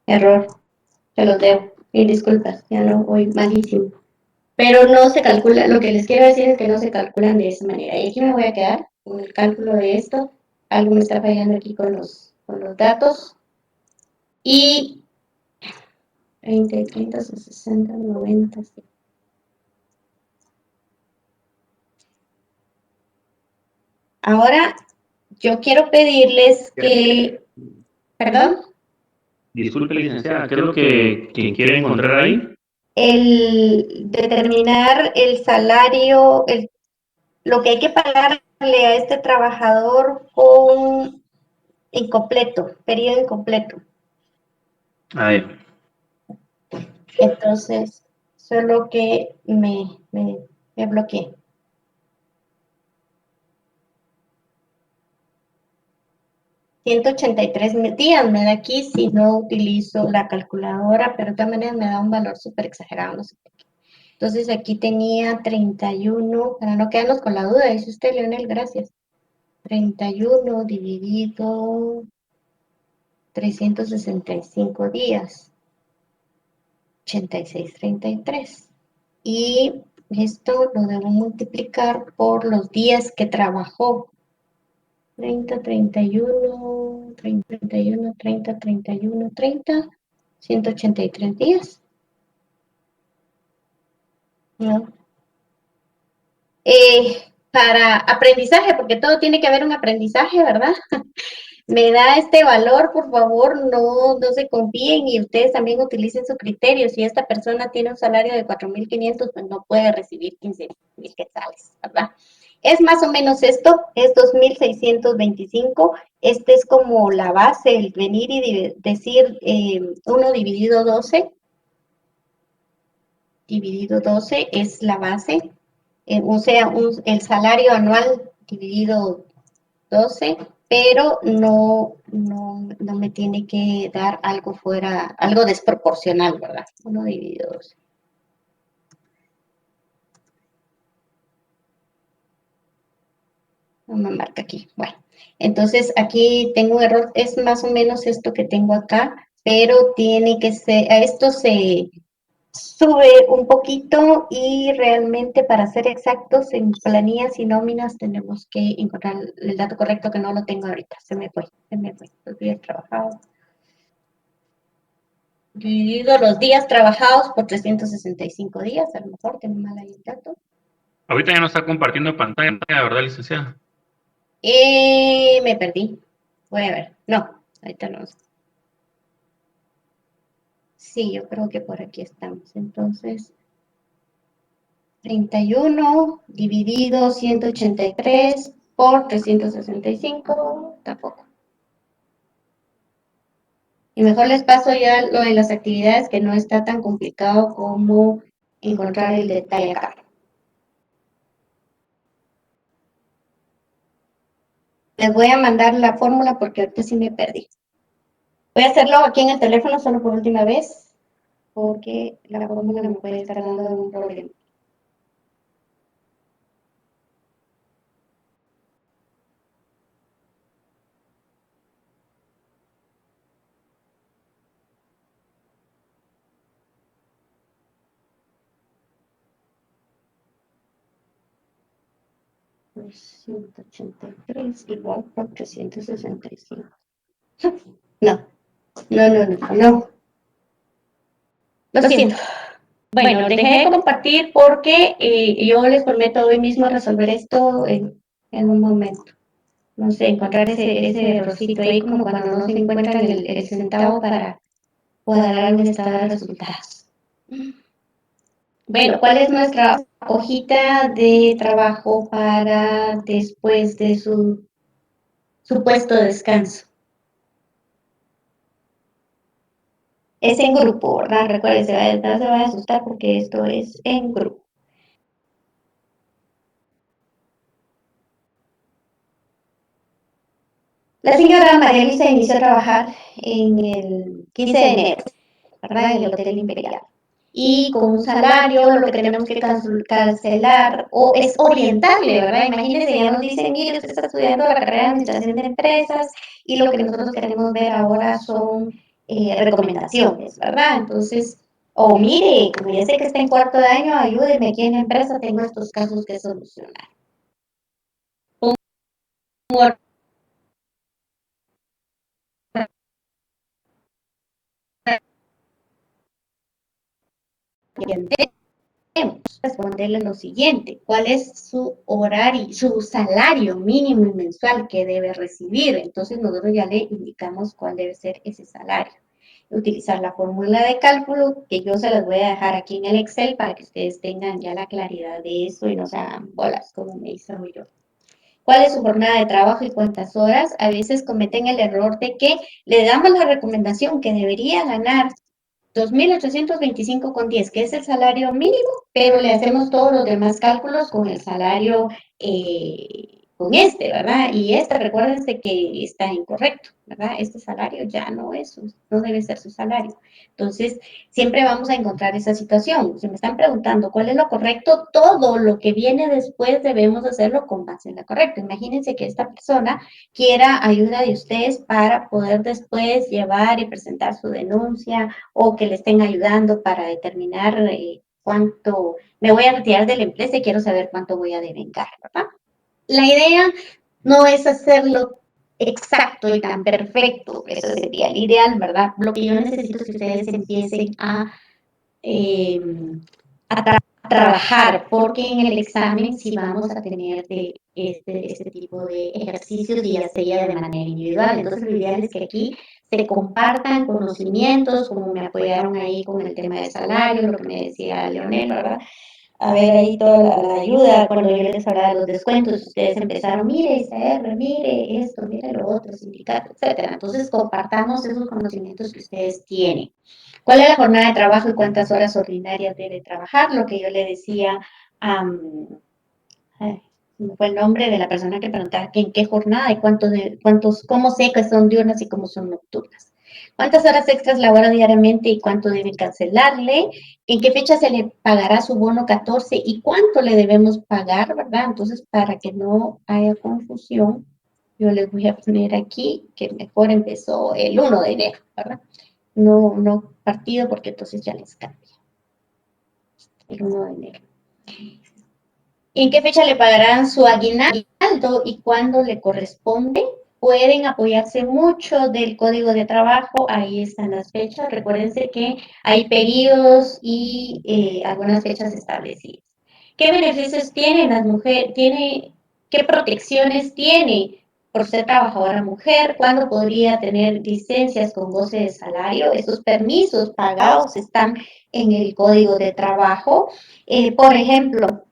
Error, se los debo. Y disculpas, ya no voy malísimo. Pero no se calcula, lo que les quiero decir es que no se calculan de esa manera. Y aquí me voy a quedar con el cálculo de esto. Algo me está fallando aquí con los datos. Y 20, 30, 60, 90. Sí. Ahora, yo quiero pedirles que... ¿Perdón? Disculpe, licenciada, ¿qué es lo que quiere encontrar ahí? El determinar el salario, lo que hay que pagar a este trabajador con incompleto, periodo incompleto. Ahí. Entonces, solo que me bloqueé. $183 me da aquí si no utilizo la calculadora, pero de todas maneras me da un valor súper exagerado, no sé por qué. Entonces aquí tenía 31, para no quedarnos con la duda, dice usted, Leonel, gracias. 31 dividido 365 días, 86,33. Y esto lo debo multiplicar por los días que trabajó. 30, 31, 31, 30, 31, 30, 183 días. ¿No? Para aprendizaje, porque todo tiene que haber un aprendizaje, ¿verdad? Me da este valor, por favor, no se confíen y ustedes también utilicen su criterio. Si esta persona tiene un salario de 4,500, pues no puede recibir 15,000 quetzales, ¿verdad? Es más o menos esto, es 2,625. Este es como la base, el venir y decir 1 dividido 12. Dividido 12 es la base. O sea, el salario anual dividido 12, pero no me tiene que dar algo fuera, algo desproporcional, ¿verdad? 1 dividido 12. No me marca aquí. Bueno, entonces aquí tengo un error, es más o menos esto que tengo acá, pero tiene que ser, a esto se sube un poquito y realmente para ser exactos en planillas y nóminas tenemos que encontrar el dato correcto que no lo tengo ahorita, se me fue, los días trabajados. Dividido los días trabajados por 365 días, a lo mejor tengo mal ahí el dato. Ahorita ya no está compartiendo pantalla, ¿verdad, licenciada? Me perdí. Voy a ver. No, ahorita no. Sí, yo creo que por aquí estamos. Entonces, 31 dividido 183 por 365, tampoco. Y mejor les paso ya lo de las actividades que no está tan complicado como encontrar el detalle acá. Les voy a mandar la fórmula porque ahorita sí me perdí. Voy a hacerlo aquí en el teléfono solo por última vez porque la fórmula me puede estar dando algún problema. Pues 183 igual por 365. No. Lo siento. Bueno, dejé de compartir porque yo les prometo hoy mismo resolver esto en un momento. No sé, encontrar ese errorcito ahí como cuando no se encuentra el centavo para cuadrar un estado de resultados. Bueno, ¿cuál es nuestra hojita de trabajo para después de su puesto de descanso? Es en grupo, ¿verdad? Recuerden, no se va a asustar porque esto es en grupo. La señora María Luisa inició a trabajar en el 15 de enero, ¿verdad? En el Hotel Imperial. Y con un salario, lo que tenemos que cancelar o es orientarle, ¿verdad? Imagínense, ya nos dicen, mire, usted está estudiando la carrera de Administración de Empresas y lo que nosotros queremos ver ahora son recomendaciones, ¿verdad? Entonces, o mire, como ya sé que está en 4º año, ayúdeme aquí en la empresa, tengo estos casos que solucionar. Responderle lo siguiente: ¿cuál es su horario, su salario mínimo y mensual que debe recibir? Entonces nosotros ya le indicamos cuál debe ser ese salario. Utilizar la fórmula de cálculo que yo se las voy a dejar aquí en el Excel para que ustedes tengan ya la claridad de eso y no se hagan bolas como me hizo yo. cuál es su jornada de trabajo y cuántas horas. A veces cometen el error de que le damos la recomendación que debería ganar 2.825,10, que es el salario mínimo, pero le hacemos todos los demás cálculos con el salario, con ¿verdad? Y recuérdense que está incorrecto, ¿verdad? Este salario ya no es, no debe ser su salario. Entonces, siempre vamos a encontrar esa situación. Si me están preguntando cuál es lo correcto, todo lo que viene después debemos hacerlo con base en lo correcto. Imagínense que esta persona quiera ayuda de ustedes para poder después llevar y presentar su denuncia, o que le estén ayudando para determinar cuánto me voy a retirar de la empresa y quiero saber cuánto voy a devengar, ¿verdad? La idea no es hacerlo exacto y tan perfecto, eso sería el ideal, ¿verdad? Lo que yo necesito es que ustedes empiecen eh, a trabajar, porque en el examen sí vamos a tener de este tipo de ejercicios y ya sería de manera individual. Entonces, lo ideal es que aquí se compartan conocimientos, como me apoyaron ahí con el tema de salario, lo que me decía Leonel, ¿verdad? A ver ahí toda la ayuda, cuando yo les hablaba de los descuentos, ustedes empezaron, mire ICR, mire esto, mire lo otro, sindicato, etcétera. Entonces, compartamos esos conocimientos que ustedes tienen. ¿Cuál es la jornada de trabajo y cuántas horas ordinarias debe trabajar? Lo que yo le decía, fue el nombre de la persona que preguntaba que en qué jornada y cómo sé que son diurnas y cómo son nocturnas. ¿Cuántas horas extras labora diariamente y cuánto debe cancelarle? ¿En qué fecha se le pagará su bono 14 y cuánto le debemos pagar, verdad? Entonces, para que no haya confusión, yo les voy a poner aquí que mejor empezó el 1 de enero, ¿verdad? No partido, porque entonces ya les cambia. El 1 de enero. ¿En qué fecha le pagarán su aguinaldo y cuándo le corresponde? Pueden apoyarse mucho del código de trabajo, ahí están las fechas. Recuérdense que hay periodos y algunas fechas establecidas. ¿Qué beneficios tienen las mujeres? ¿Qué protecciones tiene por ser trabajadora mujer? ¿Cuándo podría tener licencias con goce de salario? Esos permisos pagados están en el código de trabajo. Por ejemplo,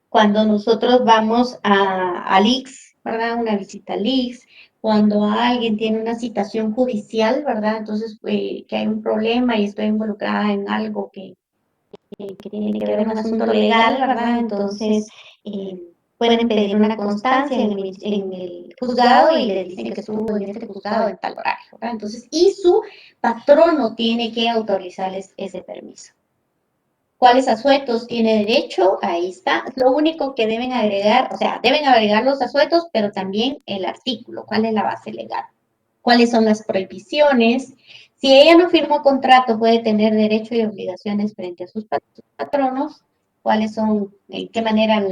cuando nosotros vamos al IX, ¿verdad? Una visita al IX, cuando alguien tiene una citación judicial, ¿verdad? Entonces, que hay un problema y estoy involucrada en algo que tiene que ver con un asunto legal, ¿verdad? Entonces, pueden pedir una constancia en el juzgado y le dicen que estuvo en este juzgado en tal horario, ¿verdad? Entonces, y su patrono tiene que autorizarles ese permiso. ¿Cuáles asuetos tiene derecho? Ahí está. Lo único que deben agregar, o sea, deben agregar los asuetos, pero también el artículo. ¿Cuál es la base legal? ¿Cuáles son las prohibiciones? Si ella no firmó contrato, puede tener derecho y obligaciones frente a sus patronos. ¿Cuáles son, en qué manera,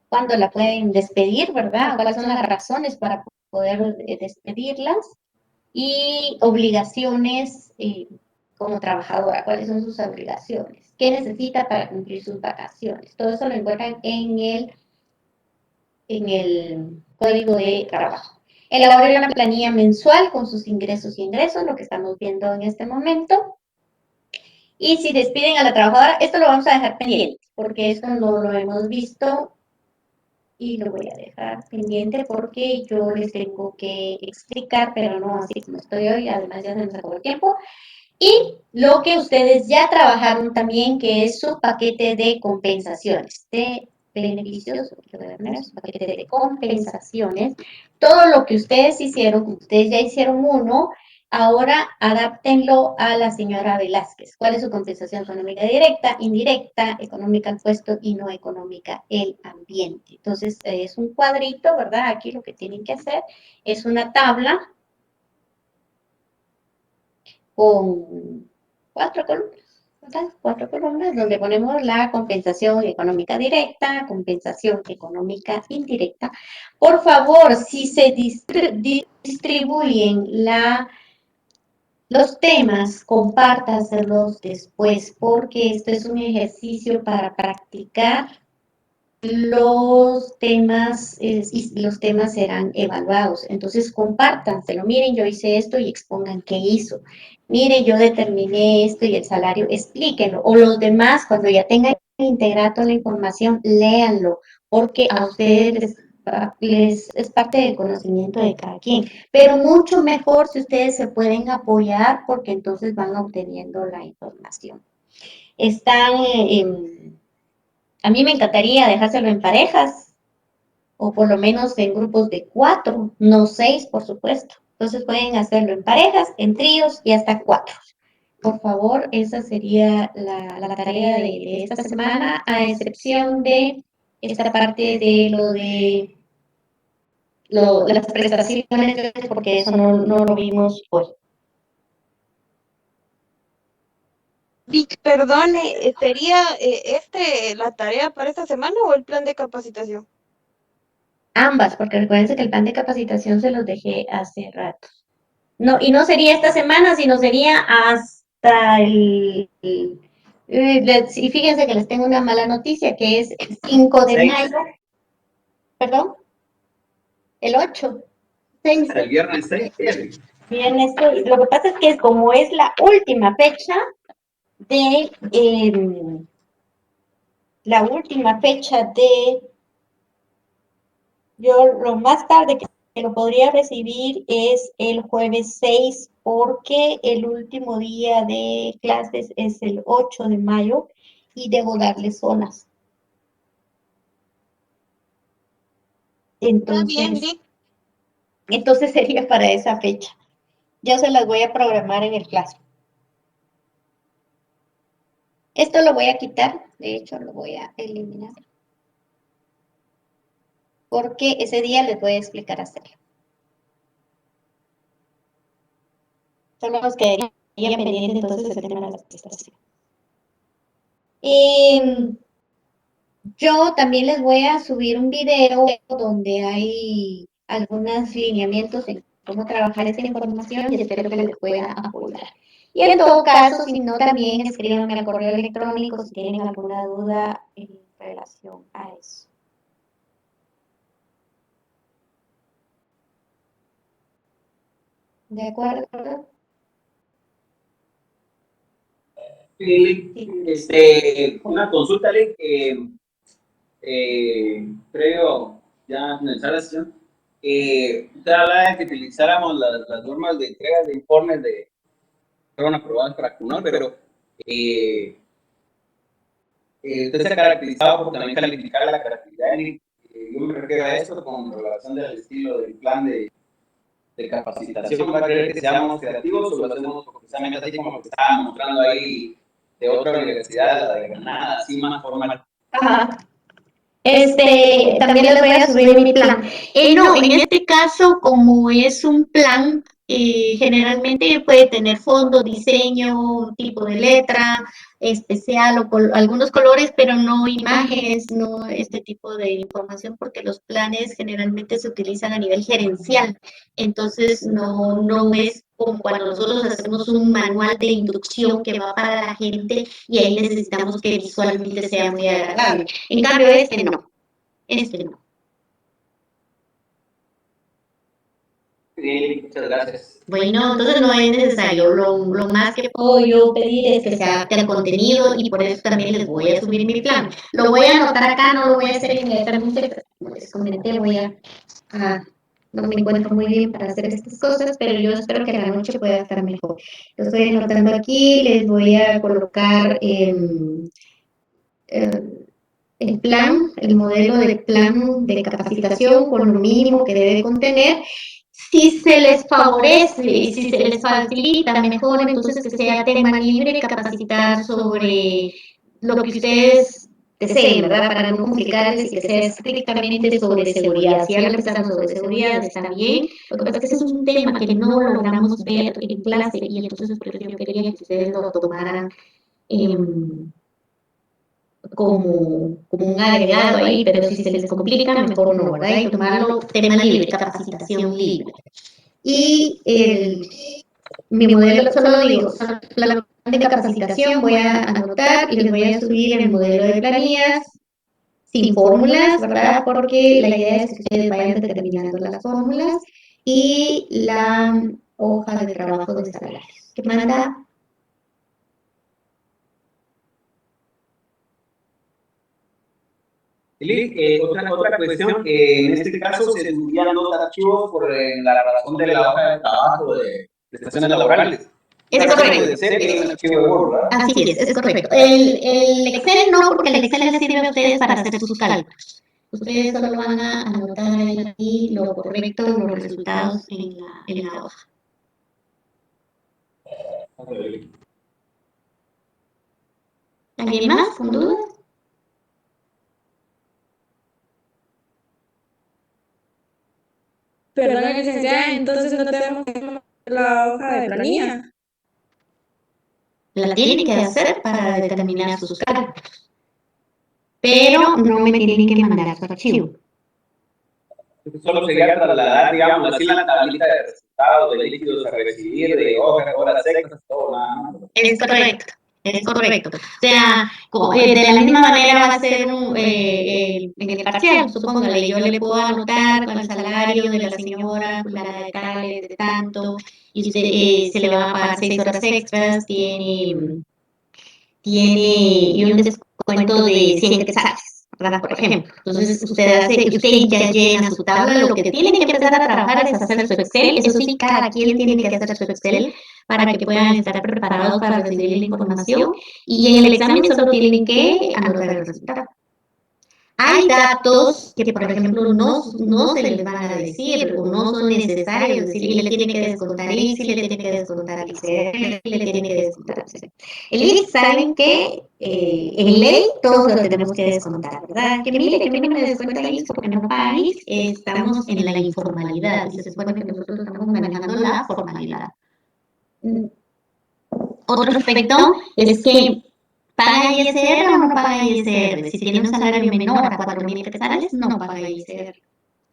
cuándo la pueden despedir, ¿verdad? ¿Cuáles son las razones para poder despedirlas? Y obligaciones como trabajadora, cuáles son sus obligaciones, qué necesita para cumplir sus vacaciones. Todo eso lo encuentran en el código de trabajo. Elaborar una planilla mensual con sus ingresos y ingresos, lo que estamos viendo en este momento. Y si despiden a la trabajadora, esto lo vamos a dejar pendiente, porque esto no lo hemos visto y lo voy a dejar pendiente porque yo les tengo que explicar, pero no así como estoy hoy, además ya se nos acabó el tiempo. Y lo que ustedes ya trabajaron también, que es su paquete de compensaciones, de beneficios, su paquete de compensaciones. Todo lo que ustedes hicieron, ustedes ya hicieron uno, ahora adáptenlo a la señora Velázquez. ¿Cuál es su compensación económica directa, indirecta, económica al puesto y no económica el ambiente? Entonces, es un cuadrito, ¿verdad? Aquí lo que tienen que hacer es una tabla con 4 columnas, ¿verdad? 4 columnas donde ponemos la compensación económica directa, compensación económica indirecta. Por favor, si se distribuyen los temas, compártaselos después, porque esto es un ejercicio para practicar los temas y los temas serán evaluados. Entonces, compártanselo. Miren, yo hice esto y expongan qué hizo. Miren, yo determiné esto y el salario, explíquenlo. O los demás, cuando ya tengan integrado toda la información, léanlo, porque a ustedes es parte del conocimiento de cada quien, pero mucho mejor si ustedes se pueden apoyar porque entonces van obteniendo la información. Están, a mí me encantaría dejárselo en parejas o por lo menos en grupos de 4, no 6, por supuesto. Entonces pueden hacerlo en parejas, en tríos y hasta 4. Por favor, esa sería la tarea de esta semana, a excepción de esta parte de las prestaciones, porque eso no lo vimos hoy. Vic, perdone, ¿sería la tarea para esta semana o el plan de capacitación? Ambas, porque recuérdense que el plan de capacitación se los dejé hace rato. No, y no sería esta semana, sino sería hasta y fíjense que les tengo una mala noticia, que es el 5 de 6. mayo, perdón, el 8, 6, El viernes 6. viernes 6. Lo que pasa es que como es la última fecha de, yo lo más tarde que lo podría recibir es el jueves 6 porque el último día de clases es el 8 de mayo y debo darle zonas. Está bien, Entonces, Vic. entonces sería para esa fecha. Ya se las voy a programar en el clase. Esto lo voy a quitar, de hecho lo voy a eliminar. Porque ese día les voy a explicar hacerlo. Solo nos quedaría pendiente entonces el tema de la prestación. Yo también les voy a subir un video donde hay algunos lineamientos en cómo trabajar esta información y espero que les pueda apoyar. Y en todo caso, si no, también escríbanme al correo electrónico si tienen alguna duda en relación a eso. ¿De acuerdo? Una consulta, Lick, creo, ya finalizar la sesión. Usted hablaba de que utilizáramos las normas de entrega de informes que fueron aprobadas para CUNOR, pero usted se ha caracterizado por también calificar la creatividad. Yo me refiero a esto con relación del estilo del plan de capacitación. ¿Va a querer que seamos creativos o lo hacemos precisamente así como que estaba mostrando ahí de otra universidad, la de Granada, así más formal? Ajá. También les voy a subir mi plan. No, en este caso, como es un plan, generalmente puede tener fondo, diseño, tipo de letra especial o algunos colores, pero no imágenes, no este tipo de información, porque los planes generalmente se utilizan a nivel gerencial. Entonces, no es como cuando nosotros hacemos un manual de inducción que va para la gente y ahí necesitamos que visualmente sea muy agradable. En cambio, este no. Bien, muchas gracias. Bueno, entonces no es necesario. Lo más que puedo yo pedir es que se adapte al contenido y por eso también les voy a subir mi plan. Lo voy a anotar acá, no lo voy a hacer inmediatamente, pero como les comenté, no me encuentro muy bien para hacer estas cosas, pero yo espero que a la noche pueda estar mejor. Lo estoy anotando aquí, les voy a colocar el plan, el modelo de plan de capacitación con lo mínimo que debe contener. Si se les favorece y si se les facilita mejor, entonces que sea tema libre, capacitar sobre lo que ustedes deseen, ¿verdad? Para no complicarles y que sea estrictamente sobre seguridad. Si hablan sobre seguridad, está bien. Lo que pasa es que ese es un tema que no logramos ver en clase y entonces por eso yo quería que ustedes lo tomaran como un agregado ahí, pero si se les complica, mejor no, ¿verdad? Y tomarlo tema libre, capacitación libre. Y mi modelo, solo digo, plan de capacitación, voy a anotar y les voy a subir el modelo de planillas sin fórmulas, ¿verdad? Porque la idea es que ustedes vayan determinando las fórmulas y la hoja de trabajo de salarios. ¿Qué manda? Otra cuestión, en este caso se subían 2 archivos por la razón de la hoja de trabajo de prestaciones laborales. Es correcto. De ser, es un archivo de Word, ¿verdad? Así es correcto. El Excel no, porque el Excel les sirve a ustedes para hacer sus cálculos. Ustedes solo van a anotar aquí lo correcto, los resultados en la hoja. ¿Alguien más con dudas? Perdón, licenciada, entonces no tenemos la hoja de planilla. La tienen que hacer para determinar sus cálculos. Pero no me tienen que mandar su archivo. Solo sería trasladar, digamos, así la tablita de resultados, de líquidos a recibir, de horas secas, todo nada más. Es correcto. Es correcto. O sea, de la misma manera va a ser en el parcial, supóngale, yo le puedo anotar con el salario de la señora, la de tal, de tanto, y usted se le va a pagar 6 horas extras, tiene un descuento de 100 quetzales, ¿verdad? Por ejemplo. Entonces, usted ya llena su tabla, lo que tiene que empezar a trabajar es hacer su Excel, eso sí, cada quien tiene que hacer su Excel para que puedan estar preparados para recibir la información y en el examen solo tienen que anotar el resultado. Hay datos que, por ejemplo, no se les van a decir o no son necesarios decir, y le tiene que descontar ICI, le tiene que descontar ICR, le tiene que descontar. El ICI saben que en ley todos lo tenemos que descontar, ¿verdad? Que mire, que a mí no me descuenta ICI porque no paga ICI, estamos en la informalidad y se supone que nosotros estamos manejando la formalidad. Otro aspecto es que ¿paga ISR o no paga ISR? Si tiene un salario menor a 4.000 quetzales, no paga ISR.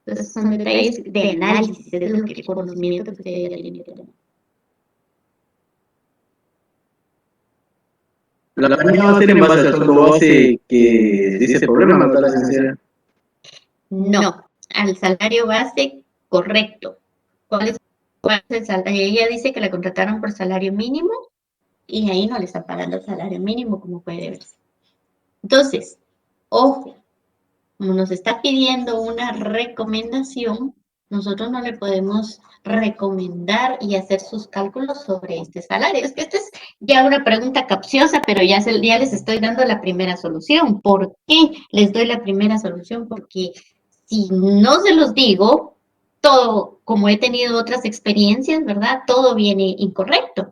Entonces son detalles de análisis, es lo que el conocimiento que usted ya tiene que tener. La planilla va a ser en base al sueldo base que dice el problema, ¿verdad, la licenciada? No, al salario base correcto. ¿Cuál es el salario? Ella dice que la contrataron por salario mínimo y ahí no le está pagando el salario mínimo, como puede ver. Entonces, ojo, como nos está pidiendo una recomendación, nosotros no le podemos recomendar y hacer sus cálculos sobre este salario. Es que esta es ya una pregunta capciosa, pero ya les estoy dando la primera solución. ¿Por qué les doy la primera solución? Porque si no se los digo, todo, como he tenido otras experiencias, ¿verdad? Todo viene incorrecto.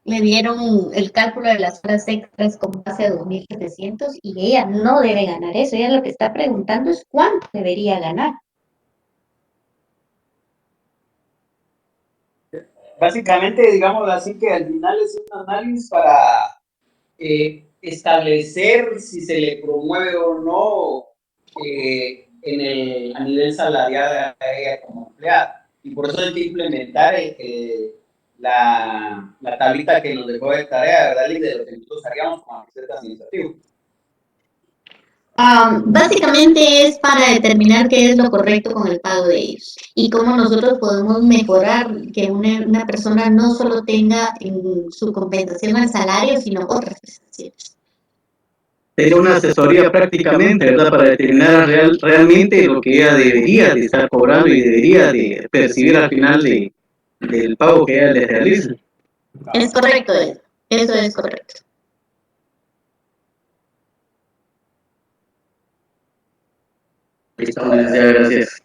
Le dieron el cálculo de las horas extras con base a 2.700 y ella no debe ganar eso. Ella lo que está preguntando es cuánto debería ganar. Básicamente, digamos así, que al final es un análisis para establecer si se le promueve o no a nivel salarial a ella como empleada. Y por eso hay que implementar la tablita que nos dejó de tarea, ¿verdad? Y de lo que nosotros haríamos como proceso administrativo. Básicamente es para determinar qué es lo correcto con el pago de ellos y cómo nosotros podemos mejorar que una persona no solo tenga en su compensación al salario, sino otras prestaciones. Sería una asesoría prácticamente, ¿verdad? Para determinar realmente lo que ella debería de estar cobrando y debería de percibir al final del pago que ella le realiza. Es correcto, eso es correcto. Listo, gracias.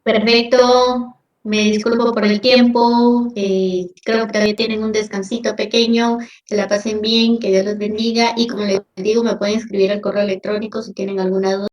Perfecto, me disculpo por el tiempo, creo que todavía tienen un descansito pequeño, que la pasen bien, que Dios los bendiga y como les digo, me pueden escribir al correo electrónico si tienen alguna duda.